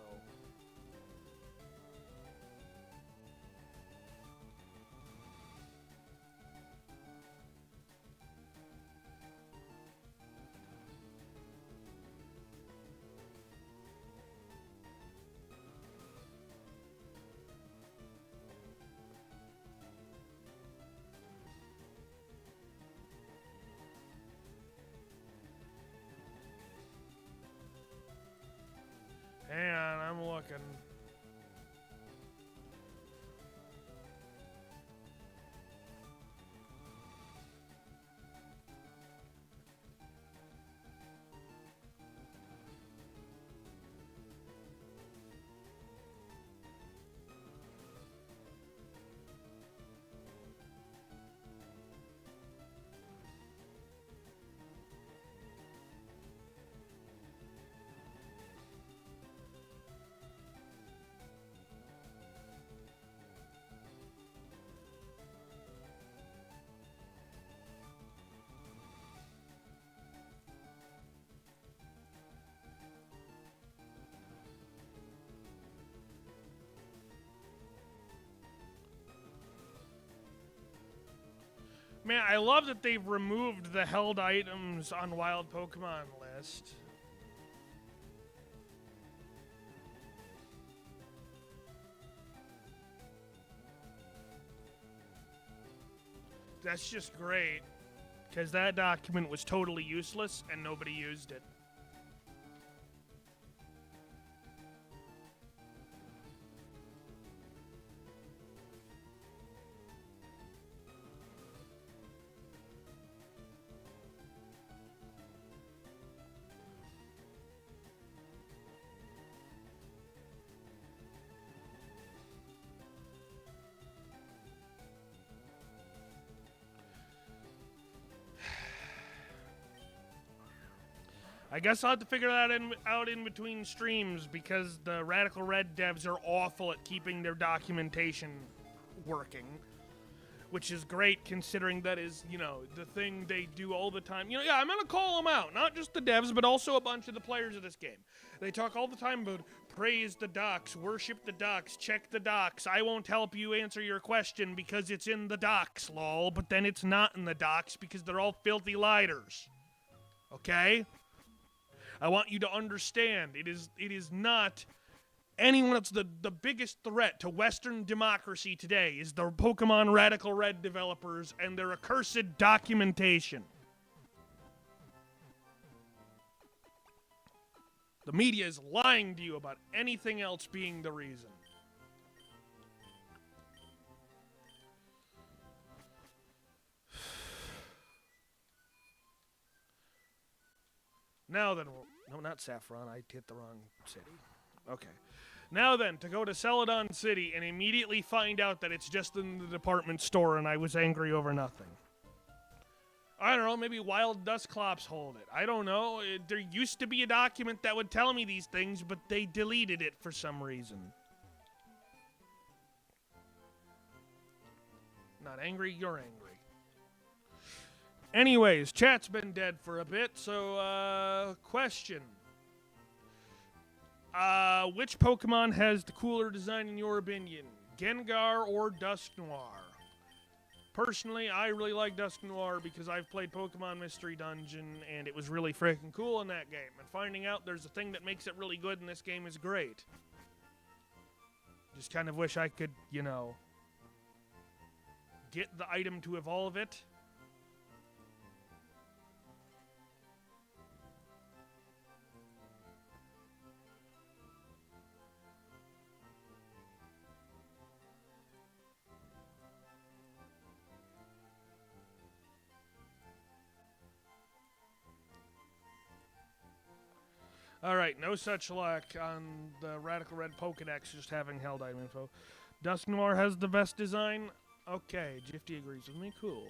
Hang on, I'm Man, I love that they've removed the held items on Wild Pokemon list. That's just great, because that document was totally useless and nobody used it. I guess I'll have to figure that out in between streams, because the Radical Red devs are awful at keeping their documentation working. Which is great, considering that is, you know, the thing they do all the time. You know, yeah, I'm gonna call them out. Not just the devs, but also a bunch of the players of this game. They talk all the time about praise the docs, worship the docs, check the docs. I won't help you answer your question because it's in the docs, lol. But then it's not in the docs because they're all filthy lighters. Okay? I want you to understand, it is not anyone that's the biggest threat to Western democracy today is the Pokemon Radical Red developers and their accursed documentation. The media is lying to you about anything else being the reason. Now then, no, not Saffron. I hit the wrong city. Okay. Now then, to go to Celadon City and immediately find out that it's just in the department store and I was angry over nothing. I don't know, maybe Wild Dusclops hold it. I don't know. There used to be a document that would tell me these things, but they deleted it for some reason. Not angry, you're angry. Anyways, chat's been dead for a bit, so, question. Which Pokemon has the cooler design in your opinion? Gengar or Dusknoir? Personally, I really like Dusknoir because I've played Pokemon Mystery Dungeon and it was really freaking cool in that game. And finding out there's a thing that makes it really good in this game is great. Just kind of wish I could, you know, get the item to evolve it. Alright, no such luck on the Radical Red Pokedex just having held item info. Dusknoir has the best design? Okay, Jifty agrees with me. Cool.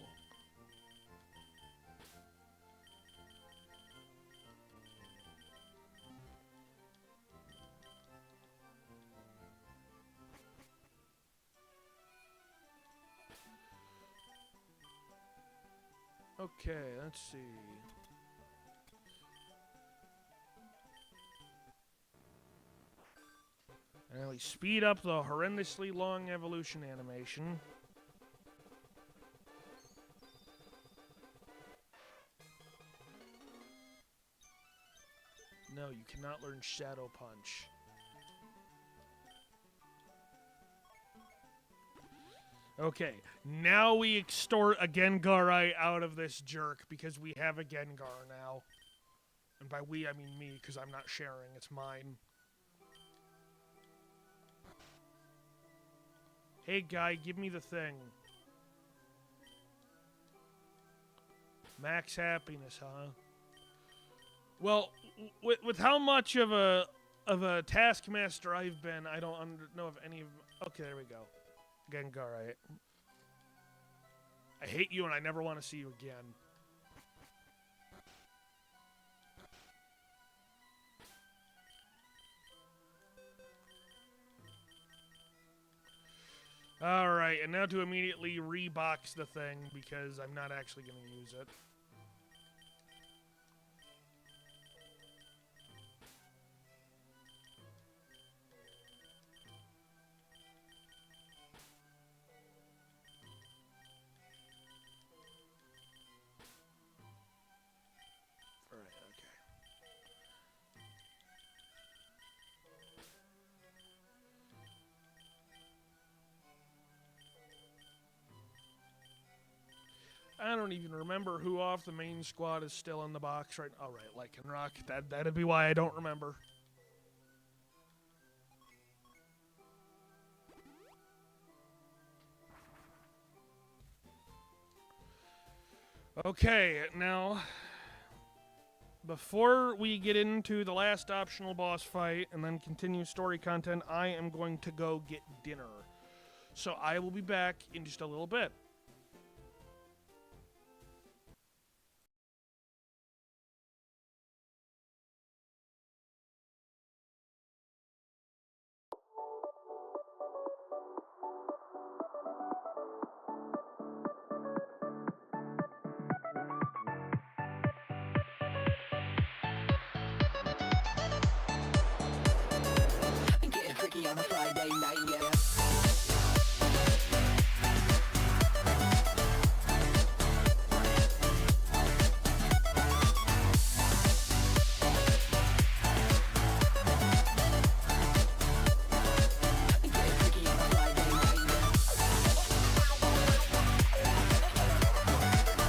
Okay, let's see. And we speed up the horrendously long evolution animation. No, you cannot learn Shadow Punch. Okay, now we extort a Gengarite out of this jerk because we have a Gengar now. And by we, I mean me, because I'm not sharing, it's mine. Hey guy, give me the thing. Max happiness, huh? Well, with how much of a taskmaster I've been, I don't know if any of... Okay, there we go. Gengarite. I hate you and I never want to see you again. Alright, and now to immediately rebox the thing, because I'm not actually going to use it. I don't even remember who off the main squad is still in the box right now. All right, Lycanroc. That'd be why I don't remember. Okay, now, before we get into the last optional boss fight and then continue story content, I am going to go get dinner. So I will be back in just a little bit. Getting freaky on a Friday night, yeah. Getting freaky on a Friday night, yeah.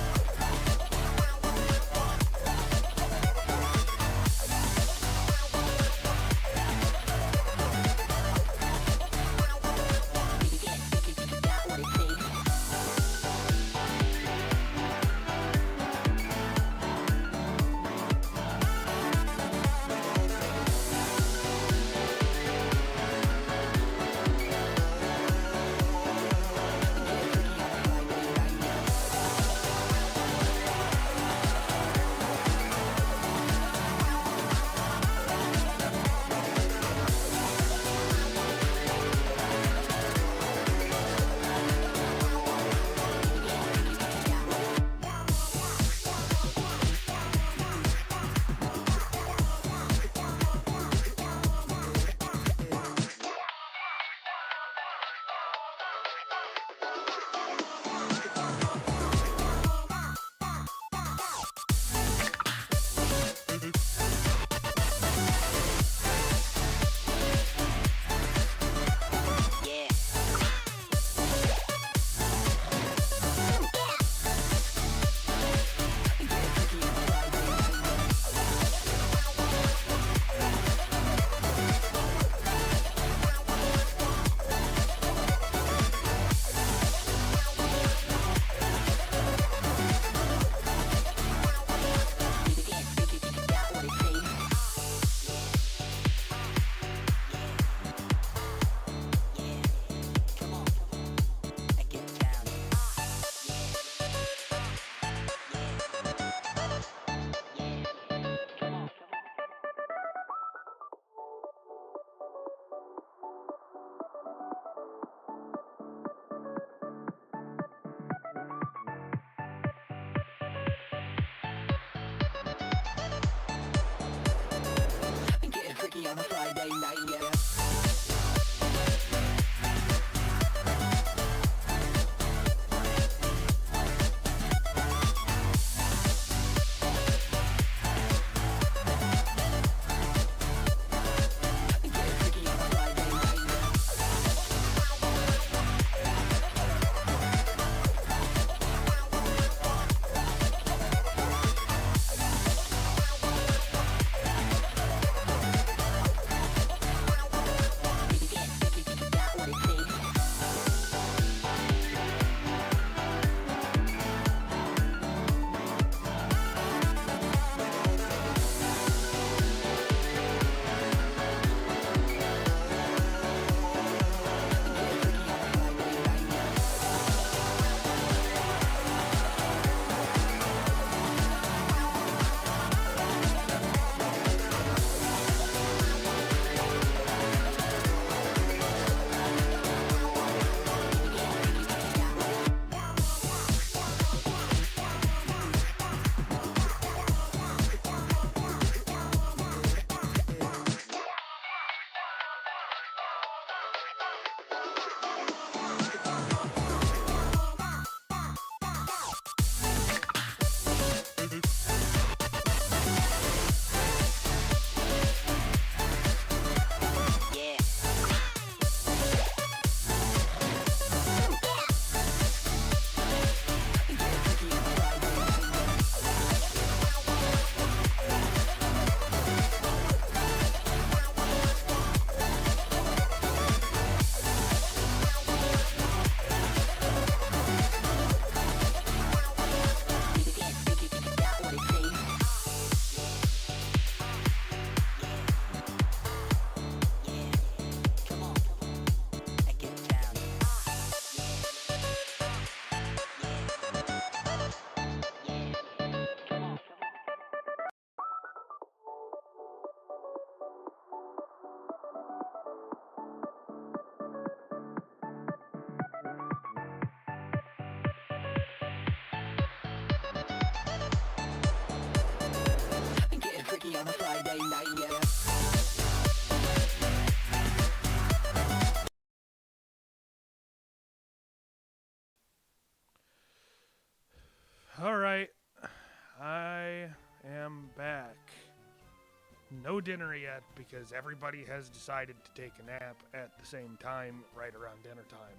no dinner yet because everybody has decided to take a nap at the same time right around dinner time.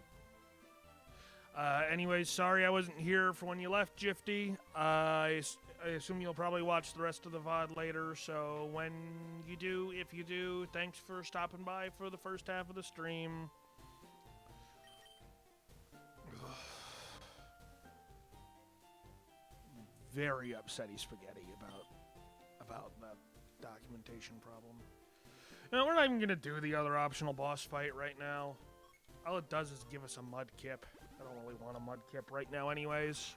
Anyways, sorry I wasn't here for when you left, Jifty. I assume you'll probably watch the rest of the VOD later, so when you do, if you do, thanks for stopping by for the first half of the stream. Very upsetty spaghetti about that documentation problem. You know, we're not even gonna do the other optional boss fight right now. All it does is give us a mud kip. I don't really want a mud kip right now anyways.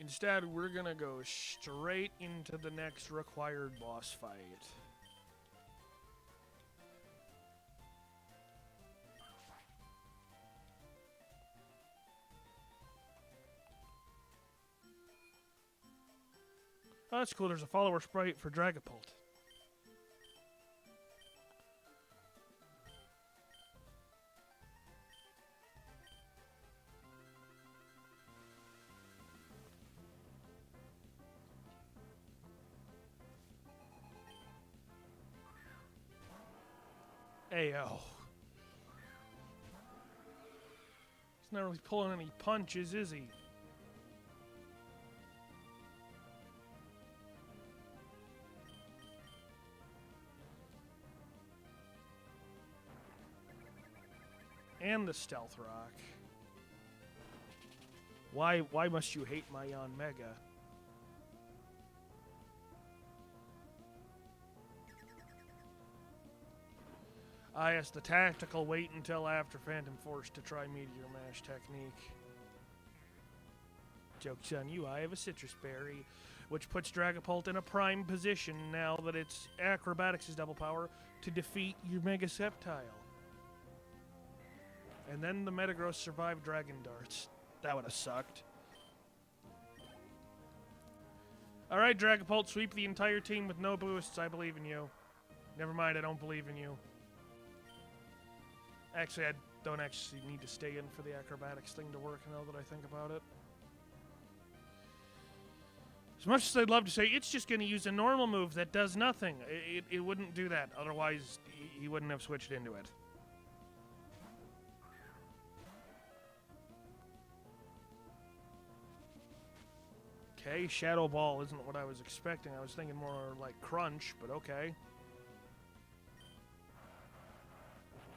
Instead, we're gonna go straight into the next required boss fight. Oh, that's cool. There's a follower sprite for Dragapult. Ayo. He's not really pulling any punches, is he? And the Stealth Rock. Why must you hate my Yanmega? Ah, yes, the tactical wait until after Phantom Force to try Meteor Mash technique. Joke's on you, I have a Citrus Berry, which puts Dragapult in a prime position now that its Acrobatics is double power to defeat your Mega Sceptile. And then the Metagross survived Dragon Darts. That would have sucked. Alright, Dragapult, sweep the entire team with no boosts. I believe in you. Never mind, I don't believe in you. Actually, I don't actually need to stay in for the acrobatics thing to work now that I think about it. As much as I'd love to say, it's just going to use a normal move that does nothing. It wouldn't do that. Otherwise, he wouldn't have switched into it. Okay, Shadow Ball isn't what I was expecting. I was thinking more like Crunch, but okay.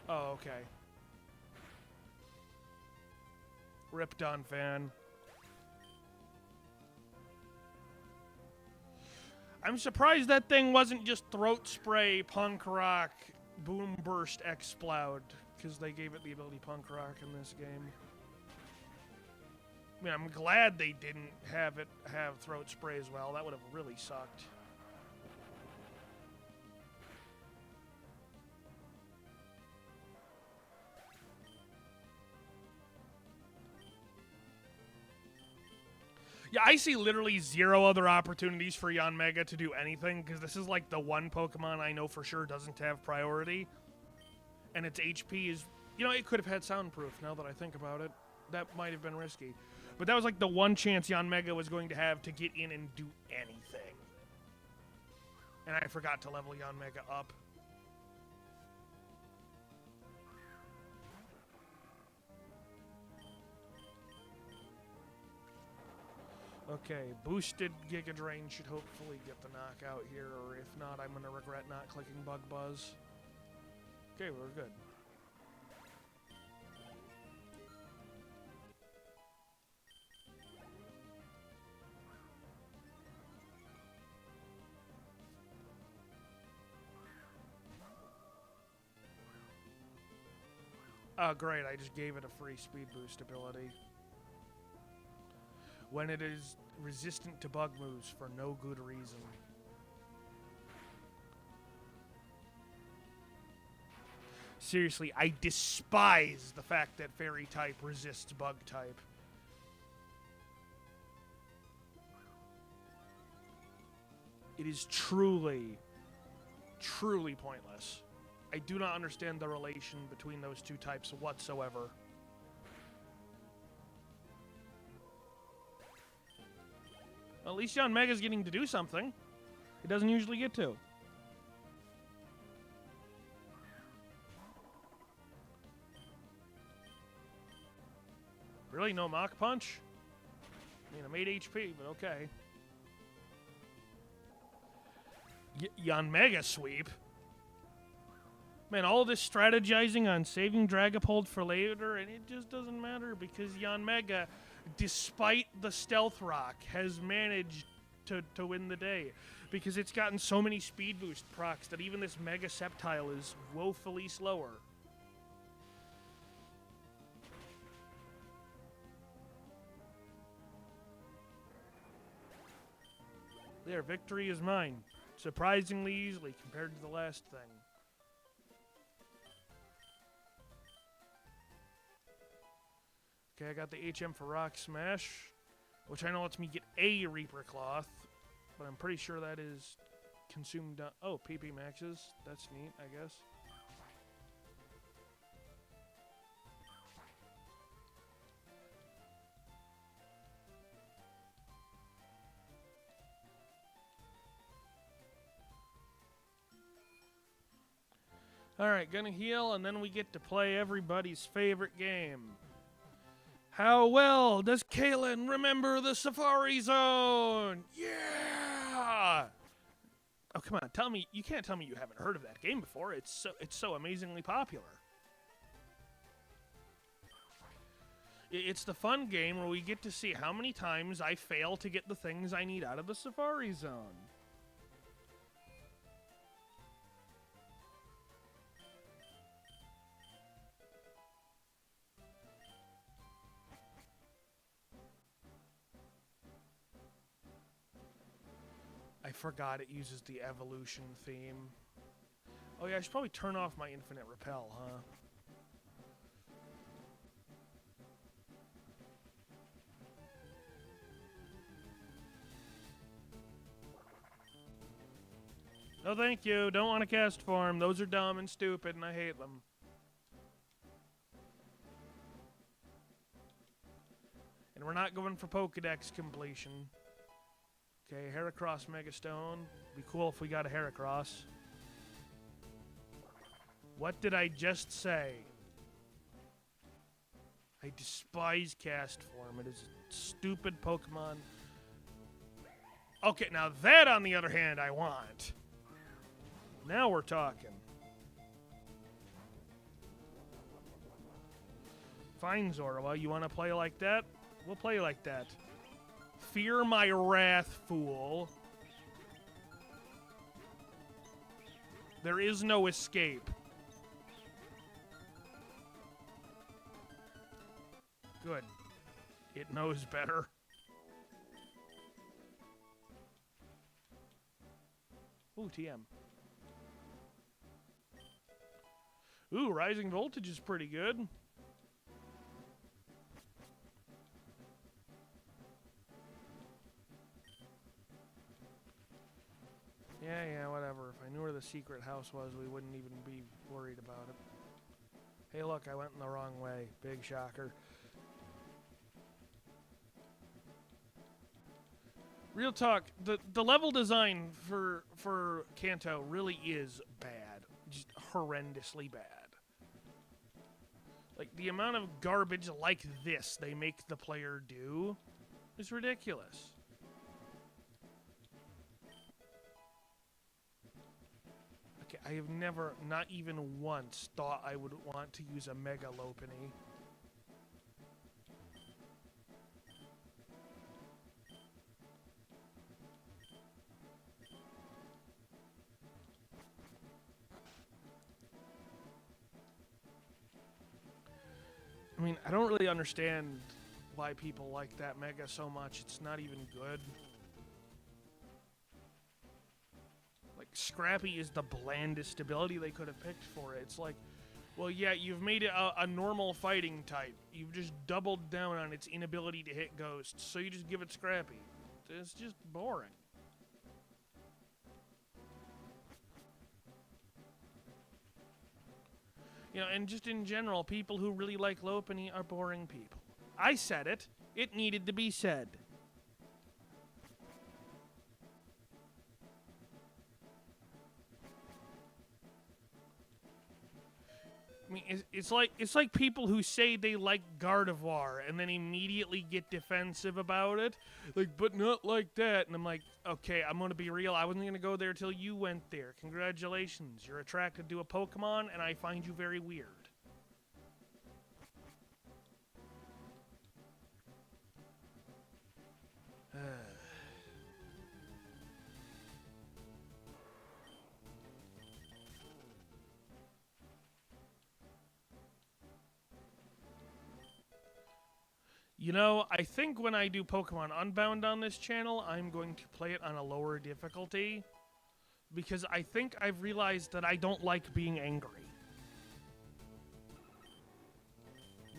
Oh, okay. Rip Dun fan. I'm surprised that thing wasn't just Throat Spray, Punk Rock, Boom Burst, Explode, because they gave it the ability Punk Rock in this game. I mean, I'm glad they didn't have it have Throat Spray as well. That would have really sucked. Yeah, I see literally zero other opportunities for Yanmega to do anything, because this is like the one Pokemon I know for sure doesn't have priority. And its HP is... You know, it could have had Soundproof, now that I think about it. That might have been risky. But that was like the one chance Yanmega was going to have to get in and do anything. And I forgot to level Yanmega up. Okay, boosted Giga Drain should hopefully get the knockout here, or if not, I'm going to regret not clicking Bug Buzz. Okay, we're good. Oh, great, I just gave it a free speed boost ability. When it is resistant to bug moves for no good reason. Seriously, I despise the fact that Fairy type resists bug type. It is truly, truly pointless. I do not understand the relation between those two types whatsoever. Well, at least John Mega's getting to do something. He doesn't usually get to. Really? No Mach Punch? I mean, I'm 8 HP, but okay. Yon Mega Sweep? Man, all this strategizing on saving Dragapult for later, and it just doesn't matter because Yon Mega, despite the Stealth Rock, has managed to win the day. Because it's gotten so many speed boost procs that even this Mega Sceptile is woefully slower. There, victory is mine. Surprisingly easily compared to the last thing. Okay, I got the HM for Rock Smash, which I know lets me get a Reaper Cloth, but I'm pretty sure that is consumed. Oh, PP Maxes. That's neat, I guess. Alright, gonna heal, and then we get to play everybody's favorite game. How well does Kalen remember the Safari Zone? Yeah! Oh, come on, tell me, you can't tell me you haven't heard of that game before. It's so amazingly popular. It's the fun game where we get to see how many times I fail to get the things I need out of the Safari Zone. I forgot it uses the evolution theme. Oh yeah, I should probably turn off my infinite repel, huh? No thank you, don't want to cast form. Those are dumb and stupid and I hate them. And we're not going for Pokedex completion. Okay, Heracross Megastone. Be cool if we got a Heracross. What did I just say? I despise cast form. It is a stupid Pokemon. Okay, now that, on the other hand, I want. Now we're talking. Fine, Zorua. You want to play like that? We'll play like that. Fear my wrath, fool. There is no escape. Good. It knows better. Ooh, TM. Ooh, Rising Voltage is pretty good. Yeah, whatever. If I knew where the secret house was, we wouldn't even be worried about it. Hey, look, I went in the wrong way. Big shocker. Real talk, the level design for Kanto really is bad. Just horrendously bad. Like, the amount of garbage like this they make the player do is ridiculous. Okay, I have never, not even once, thought I would want to use a Mega Lopunny. I mean, I don't really understand why people like that Mega so much. It's not even good. Like, Scrappy is the blandest ability they could have picked for it. It's like, well, yeah, you've made it a normal fighting type. You've just doubled down on its inability to hit ghosts, so you just give it Scrappy. It's just boring. And just in general, people who really like Lopunny are boring people. I said it. It needed to be said. I mean, it's like people who say they like Gardevoir and then immediately get defensive about it, like, but not like that. And I'm like, okay, I'm gonna be real. I wasn't gonna go there till you went there. Congratulations, you're attracted to a Pokemon, and I find you very weird. I think when I do Pokemon Unbound on this channel, I'm going to play it on a lower difficulty. Because I think I've realized that I don't like being angry.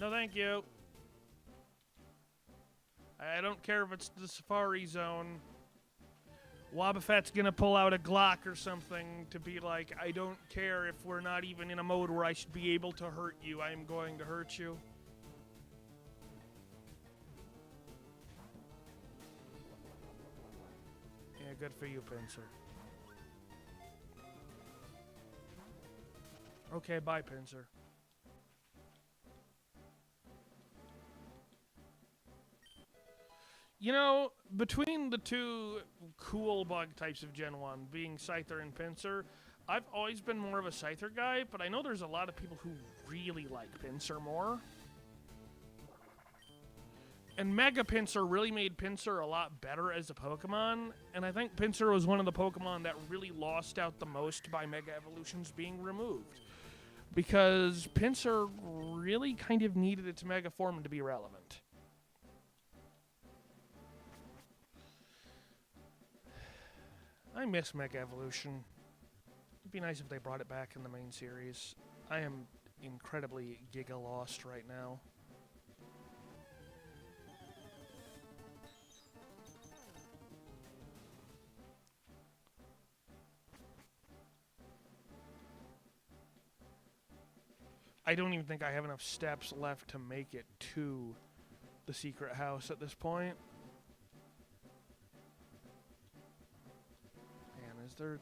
No, thank you. I don't care if it's the Safari Zone. Wobbuffet's gonna pull out a Glock or something to be like, I don't care if we're not even in a mode where I should be able to hurt you. I am going to hurt you. Yeah, good for you, Pinsir. Okay, bye, Pinsir. Between the two cool bug types of Gen 1, being Scyther and Pinsir, I've always been more of a Scyther guy, but I know there's a lot of people who really like Pinsir more. And Mega Pinsir really made Pinsir a lot better as a Pokemon, and I think Pinsir was one of the Pokemon that really lost out the most by Mega Evolutions being removed. Because Pinsir really kind of needed its Mega form to be relevant. I miss Mega Evolution. It'd be nice if they brought it back in the main series. I am incredibly giga lost right now. I don't even think I have enough steps left to make it to the secret house at this point. Man, is there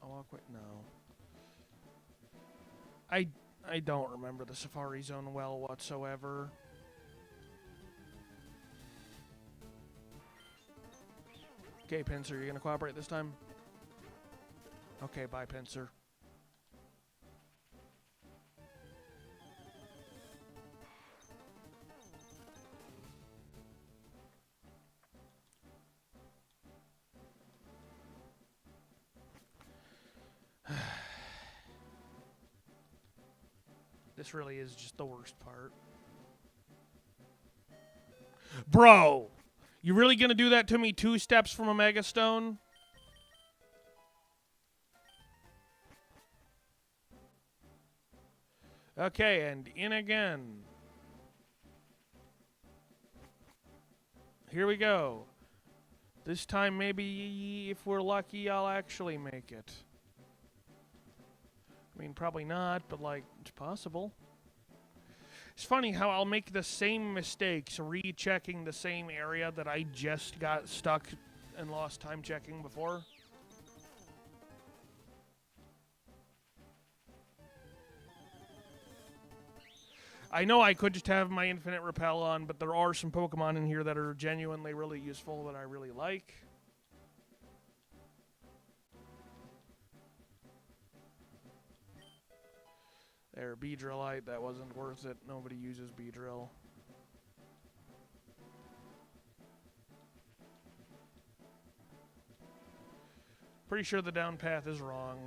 a walkway? No. I don't remember the Safari Zone well whatsoever. Okay, Pinsir, you gonna cooperate this time? Okay, bye, Pinsir. This really is just the worst part. Bro! You really gonna do that to me 2 steps from a Mega Stone? Okay, and in again. Here we go. This time, maybe, if we're lucky, I'll actually make it. I mean, probably not, but, like, it's possible. It's funny how I'll make the same mistakes rechecking the same area that I just got stuck and lost time checking before. I know I could just have my Infinite Repel on, but there are some Pokemon in here that are genuinely really useful that I really like. There, Beedrillite, that wasn't worth it. Nobody uses Beedrill. Pretty sure the down path is wrong.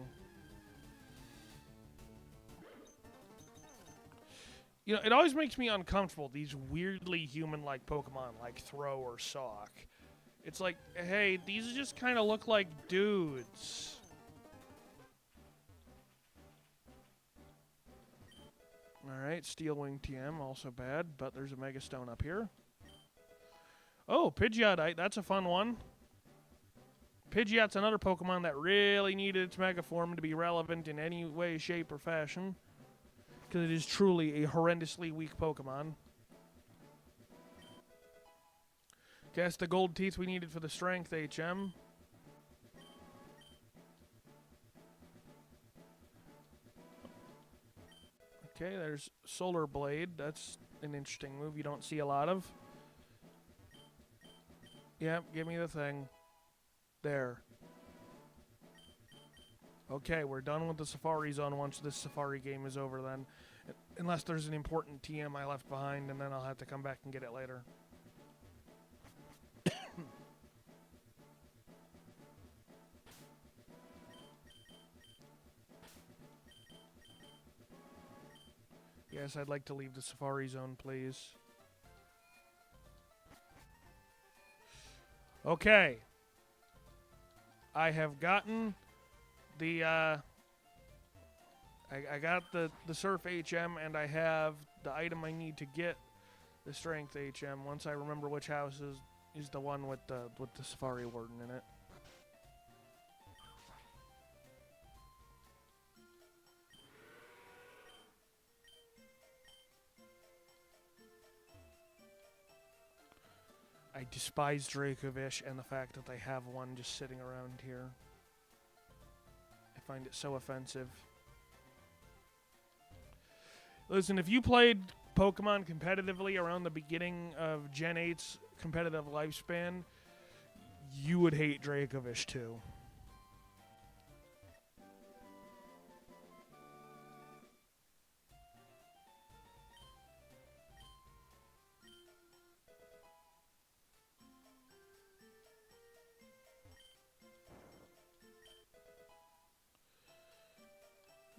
You know, it always makes me uncomfortable, these weirdly human-like Pokemon, like Throw or Sawk. It's like, hey, these just kind of look like dudes. Alright, Steel Wing TM, also bad, but there's a Mega Stone up here. Oh, Pidgeotite, that's a fun one. Pidgeot's another Pokemon that really needed its Mega form to be relevant in any way, shape, or fashion. Because it is truly a horrendously weak Pokemon. Guess the gold teeth we needed for the strength, HM. Okay, there's Solar Blade. That's an interesting move you don't see a lot of. Yep, give me the thing. There. Okay, we're done with the Safari Zone once this Safari game is over then. Unless there's an important TM I left behind, and then I'll have to come back and get it later. Yes, I'd like to leave the Safari Zone, please. Okay. I have gotten the, I got the Surf HM, and I have the item I need to get the Strength HM. Once I remember which house is the one with the Safari Warden in it. I despise Dracovish and the fact that they have one just sitting around here. I find it so offensive. Listen, if you played Pokemon competitively around the beginning of Gen 8's competitive lifespan, you would hate Dracovish too.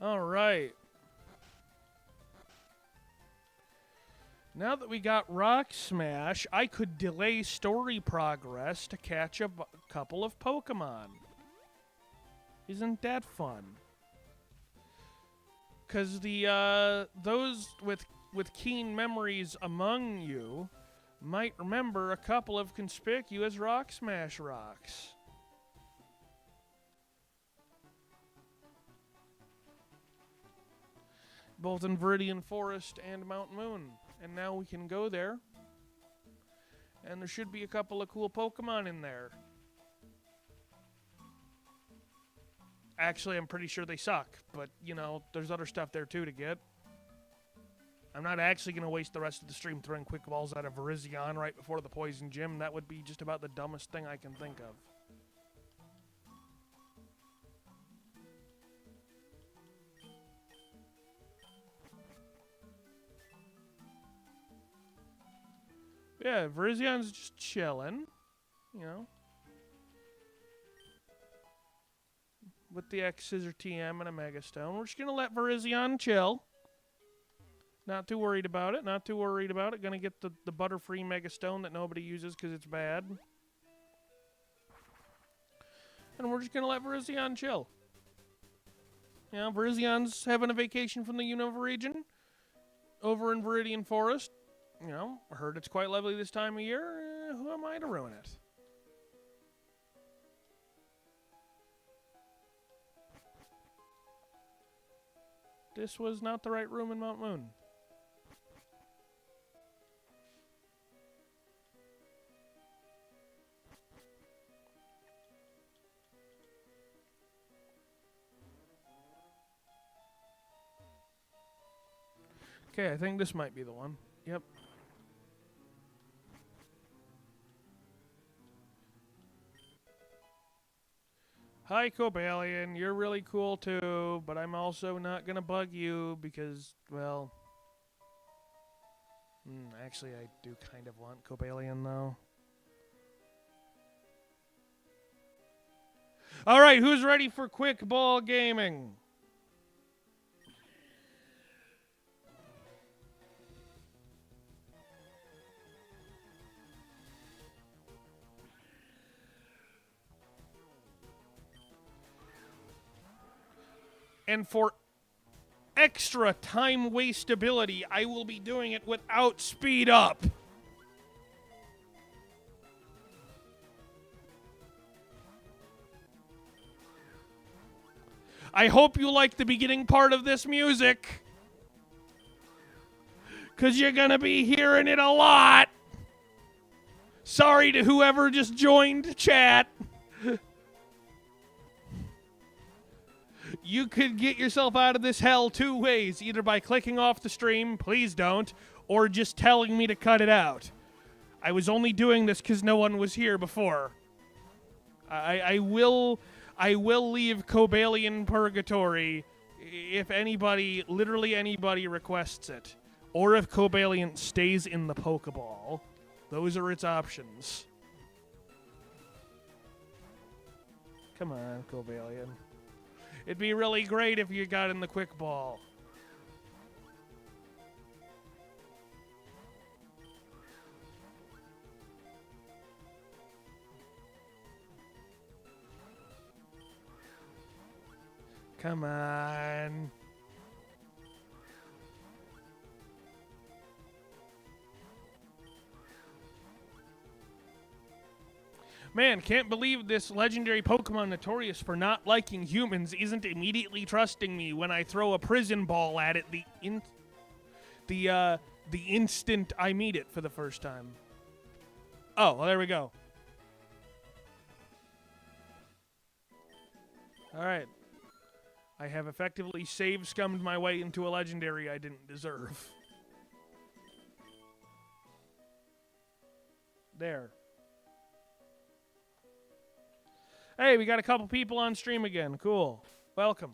All right. Now that we got Rock Smash, I could delay story progress to catch a couple of Pokemon. Isn't that fun? Because the those with keen memories among you might remember a couple of conspicuous Rock Smash rocks. Both in Viridian Forest and Mount Moon. And now we can go there. And there should be a couple of cool Pokemon in there. Actually, I'm pretty sure they suck. But, you know, there's other stuff there too to get. I'm not actually going to waste the rest of the stream throwing quick balls out of Virizion right before the Poison Gym. That would be just about the dumbest thing I can think of. Yeah, Virizion's just chilling, you know. With the X Scissor TM and a Mega Stone. We're just going to let Virizion chill. Not too worried about it. Not too worried about it. Going to get the Butterfree Mega Stone that nobody uses because it's bad. And we're just going to let Virizion chill. You know, Virizion's having a vacation from the Unova region over in Viridian Forest. You know, I heard it's quite lovely this time of year. Who am I to ruin it? This was not the right room in Mount Moon. Okay, I think this might be the one. Yep. Hi, Cobalion. You're really cool too, but I'm also not gonna bug you because, well... actually, I do kind of want Cobalion, though. Alright, who's ready for quick ball gaming? And for extra time wasteability, I will be doing it without speed up. I hope you like the beginning part of this music. because you're going to be hearing it a lot. Sorry to whoever just joined chat. You could get yourself out of this hell two ways, either by clicking off the stream, please don't, or just telling me to cut it out. I was only doing this because no one was here before. I will leave Cobalion Purgatory if anybody, literally anybody, requests it. Or if Cobalion stays in the Pokeball. Those are its options. Come on, Cobalion. It'd be really great if you got in the Quick Ball. Come on. Man, can't believe this legendary Pokemon notorious for not liking humans isn't immediately trusting me when I throw a prison ball at it the instant I meet it for the first time. Oh, well, there we go. All right. I have effectively save-scummed my way into a legendary I didn't deserve. There. Hey, we got a couple people on stream again. Cool. Welcome.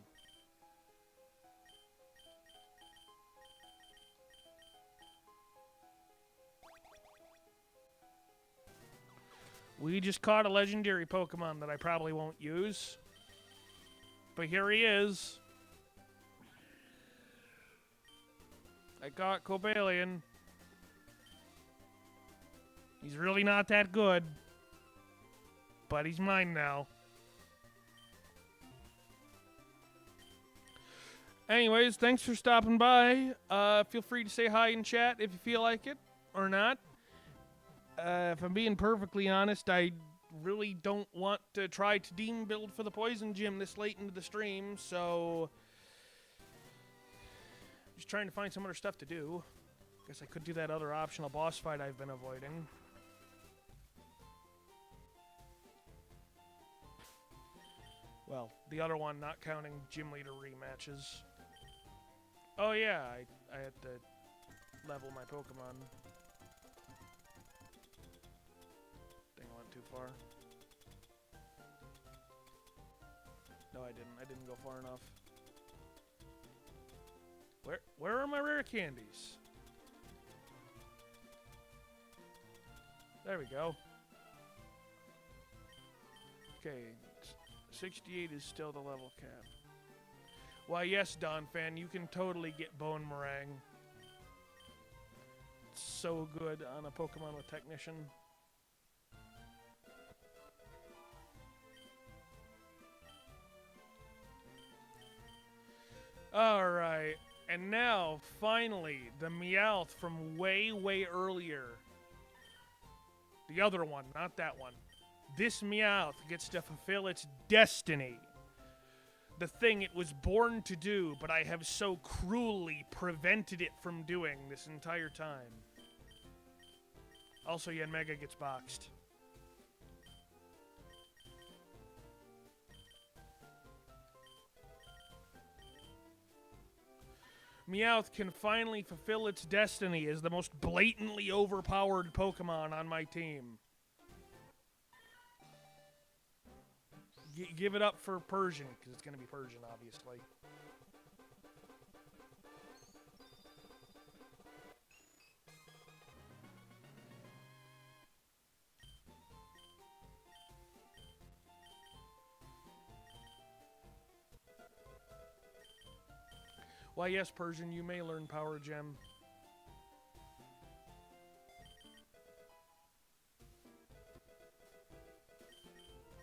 We just caught a legendary Pokemon that I probably won't use. But here he is. I caught Cobalion. He's really not that good. But he's mine now. Anyways, thanks for stopping by. Feel free to say hi in chat if you feel like it or not. If I'm being perfectly honest, I really don't want to try to Dean build for the Poison Gym this late into the stream, so just trying to find some other stuff to do. Guess I could do that other optional boss fight I've been avoiding. Well, the other one, not counting gym leader rematches. Oh yeah, I had to level my Pokemon. Thing went too far. No, I didn't. I didn't go far enough. Where are my rare candies? There we go. Okay, 68 is still the level cap. Why, yes, Don fan, you can totally get Bone Meringue. It's so good on a Pokemon with Technician. Alright, and now, finally, the Meowth from way, way earlier. The other one, not that one. This Meowth gets to fulfill its destiny. The thing it was born to do, but I have so cruelly prevented it from doing this entire time. Also, Yanmega gets boxed. Meowth can finally fulfill its destiny as the most blatantly overpowered Pokemon on my team. Give it up for Persian, because it's going to be Persian, obviously. Why, yes, Persian, you may learn Power Gem.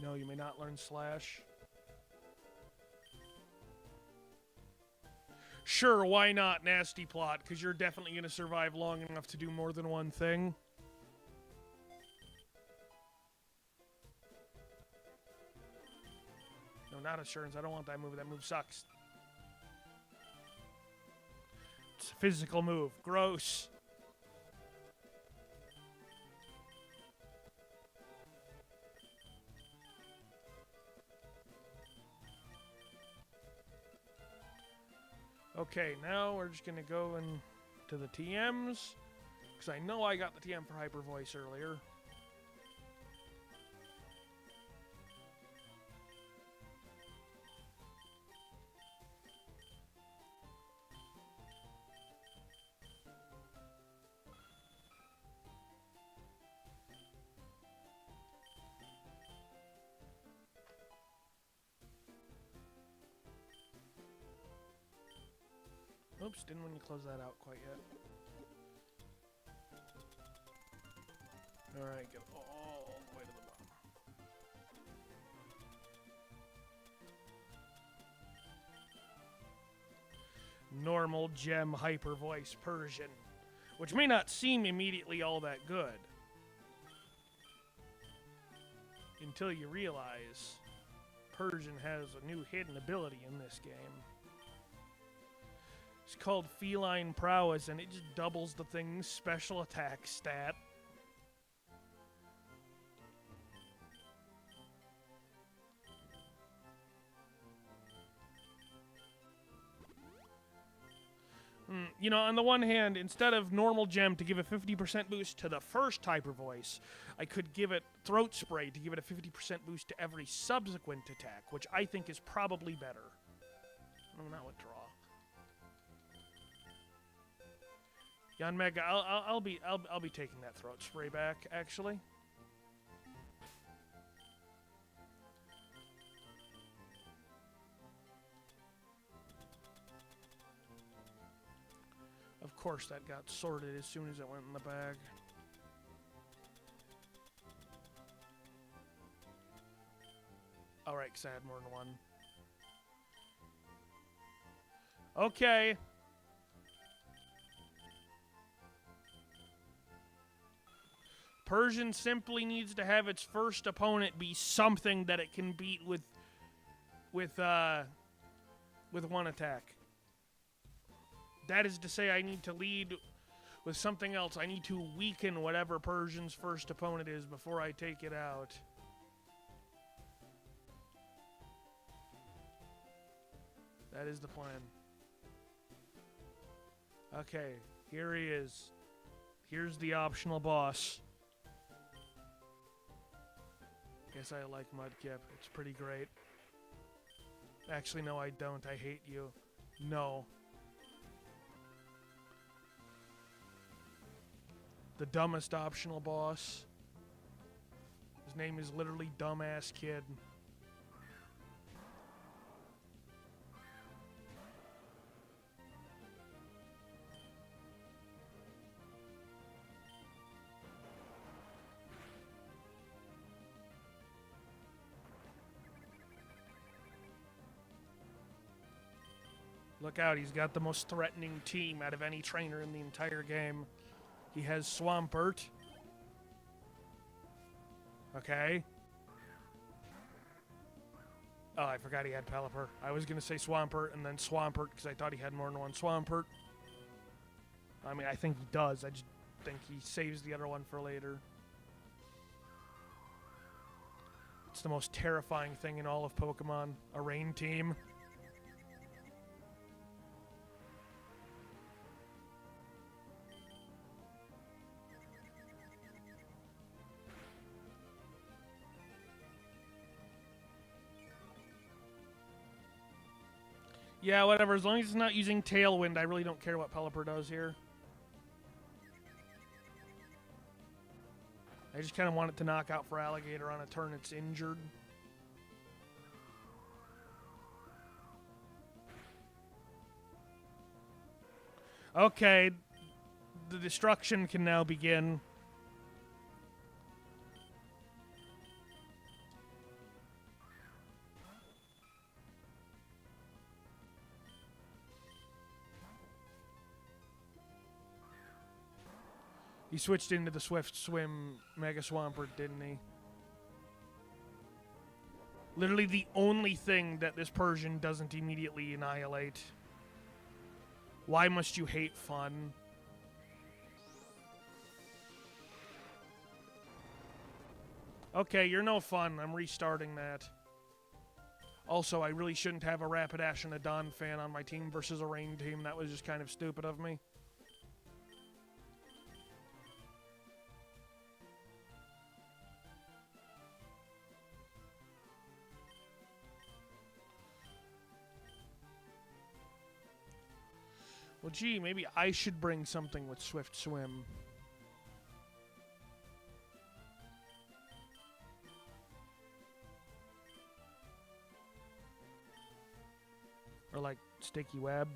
No, you may not learn Slash. Sure, why not, Nasty Plot? Because you're definitely going to survive long enough to do more than one thing. No, not Assurance. I don't want that move. That move sucks. It's physical move. Gross. Okay, now we're just gonna go into the TMs, because I know I got the TM for Hyper Voice earlier. Oops, didn't want to close that out quite yet. Alright, get all the way to the bottom. Normal gem hyper voice Persian, which may not seem immediately all that good until you realize Persian has a new hidden ability in this game. It's called Feline Prowess, and it just doubles the thing's special attack stat. You know, on the one hand, instead of normal gem to give a 50% boost to the first Hyper Voice, I could give it Throat Spray to give it a 50% boost to every subsequent attack, which I think is probably better. No, not withdraw. Yan Mega, I'll be taking that Throat Spray back, actually. Of course, that got sorted as soon as it went in the bag. Alright, because I had more than one. Okay. Persian simply needs to have its first opponent be something that it can beat with one attack. That is to say, I need to lead with something else. I need to weaken whatever Persian's first opponent is before I take it out. That is the plan. Okay, here he is. Here's the optional boss. Guess I like Mudkip. It's pretty great. Actually, no, I don't. I hate you. No. The dumbest optional boss. His name is literally Dumbass Kid. Look out, he's got the most threatening team out of any trainer in the entire game. He has Swampert. Okay. Oh, I forgot he had Pelipper. I was going to say Swampert and then Swampert because I thought he had more than one Swampert. I mean, I think he does. I just think he saves the other one for later. It's the most terrifying thing in all of Pokemon. A rain team. Yeah, whatever. As long as it's not using Tailwind, I really don't care what Pelipper does here. I just kind of want it to knock out for Alligator on a turn it's injured. Okay, the destruction can now begin. He switched into the Swift Swim Mega Swampert, didn't he? Literally the only thing that this Persian doesn't immediately annihilate. Why must you hate fun? Okay, you're no fun. I'm restarting that. Also, I really shouldn't have a Rapidash and a Don fan on my team versus a Rain team. That was just kind of stupid of me. Well, gee, maybe I should bring something with Swift Swim. Or like Sticky Web.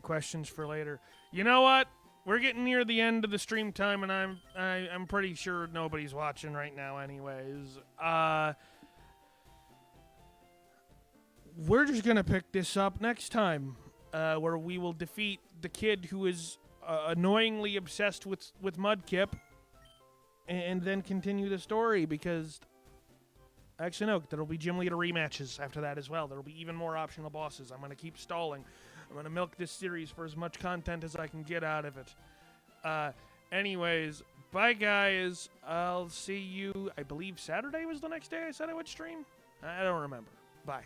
Questions for later. You know what? We're getting near the end of the stream time, and I'm pretty sure nobody's watching right now, anyways. We're just gonna pick this up next time, where we will defeat the kid who is annoyingly obsessed with Mudkip, and then continue the story, because actually no, there'll be gym leader rematches after that as well. There'll be even more optional bosses. I'm gonna keep stalling. I'm going to milk this series for as much content as I can get out of it. Anyways, bye guys. I'll see you, I believe Saturday was the next day I said I would stream. I don't remember. Bye.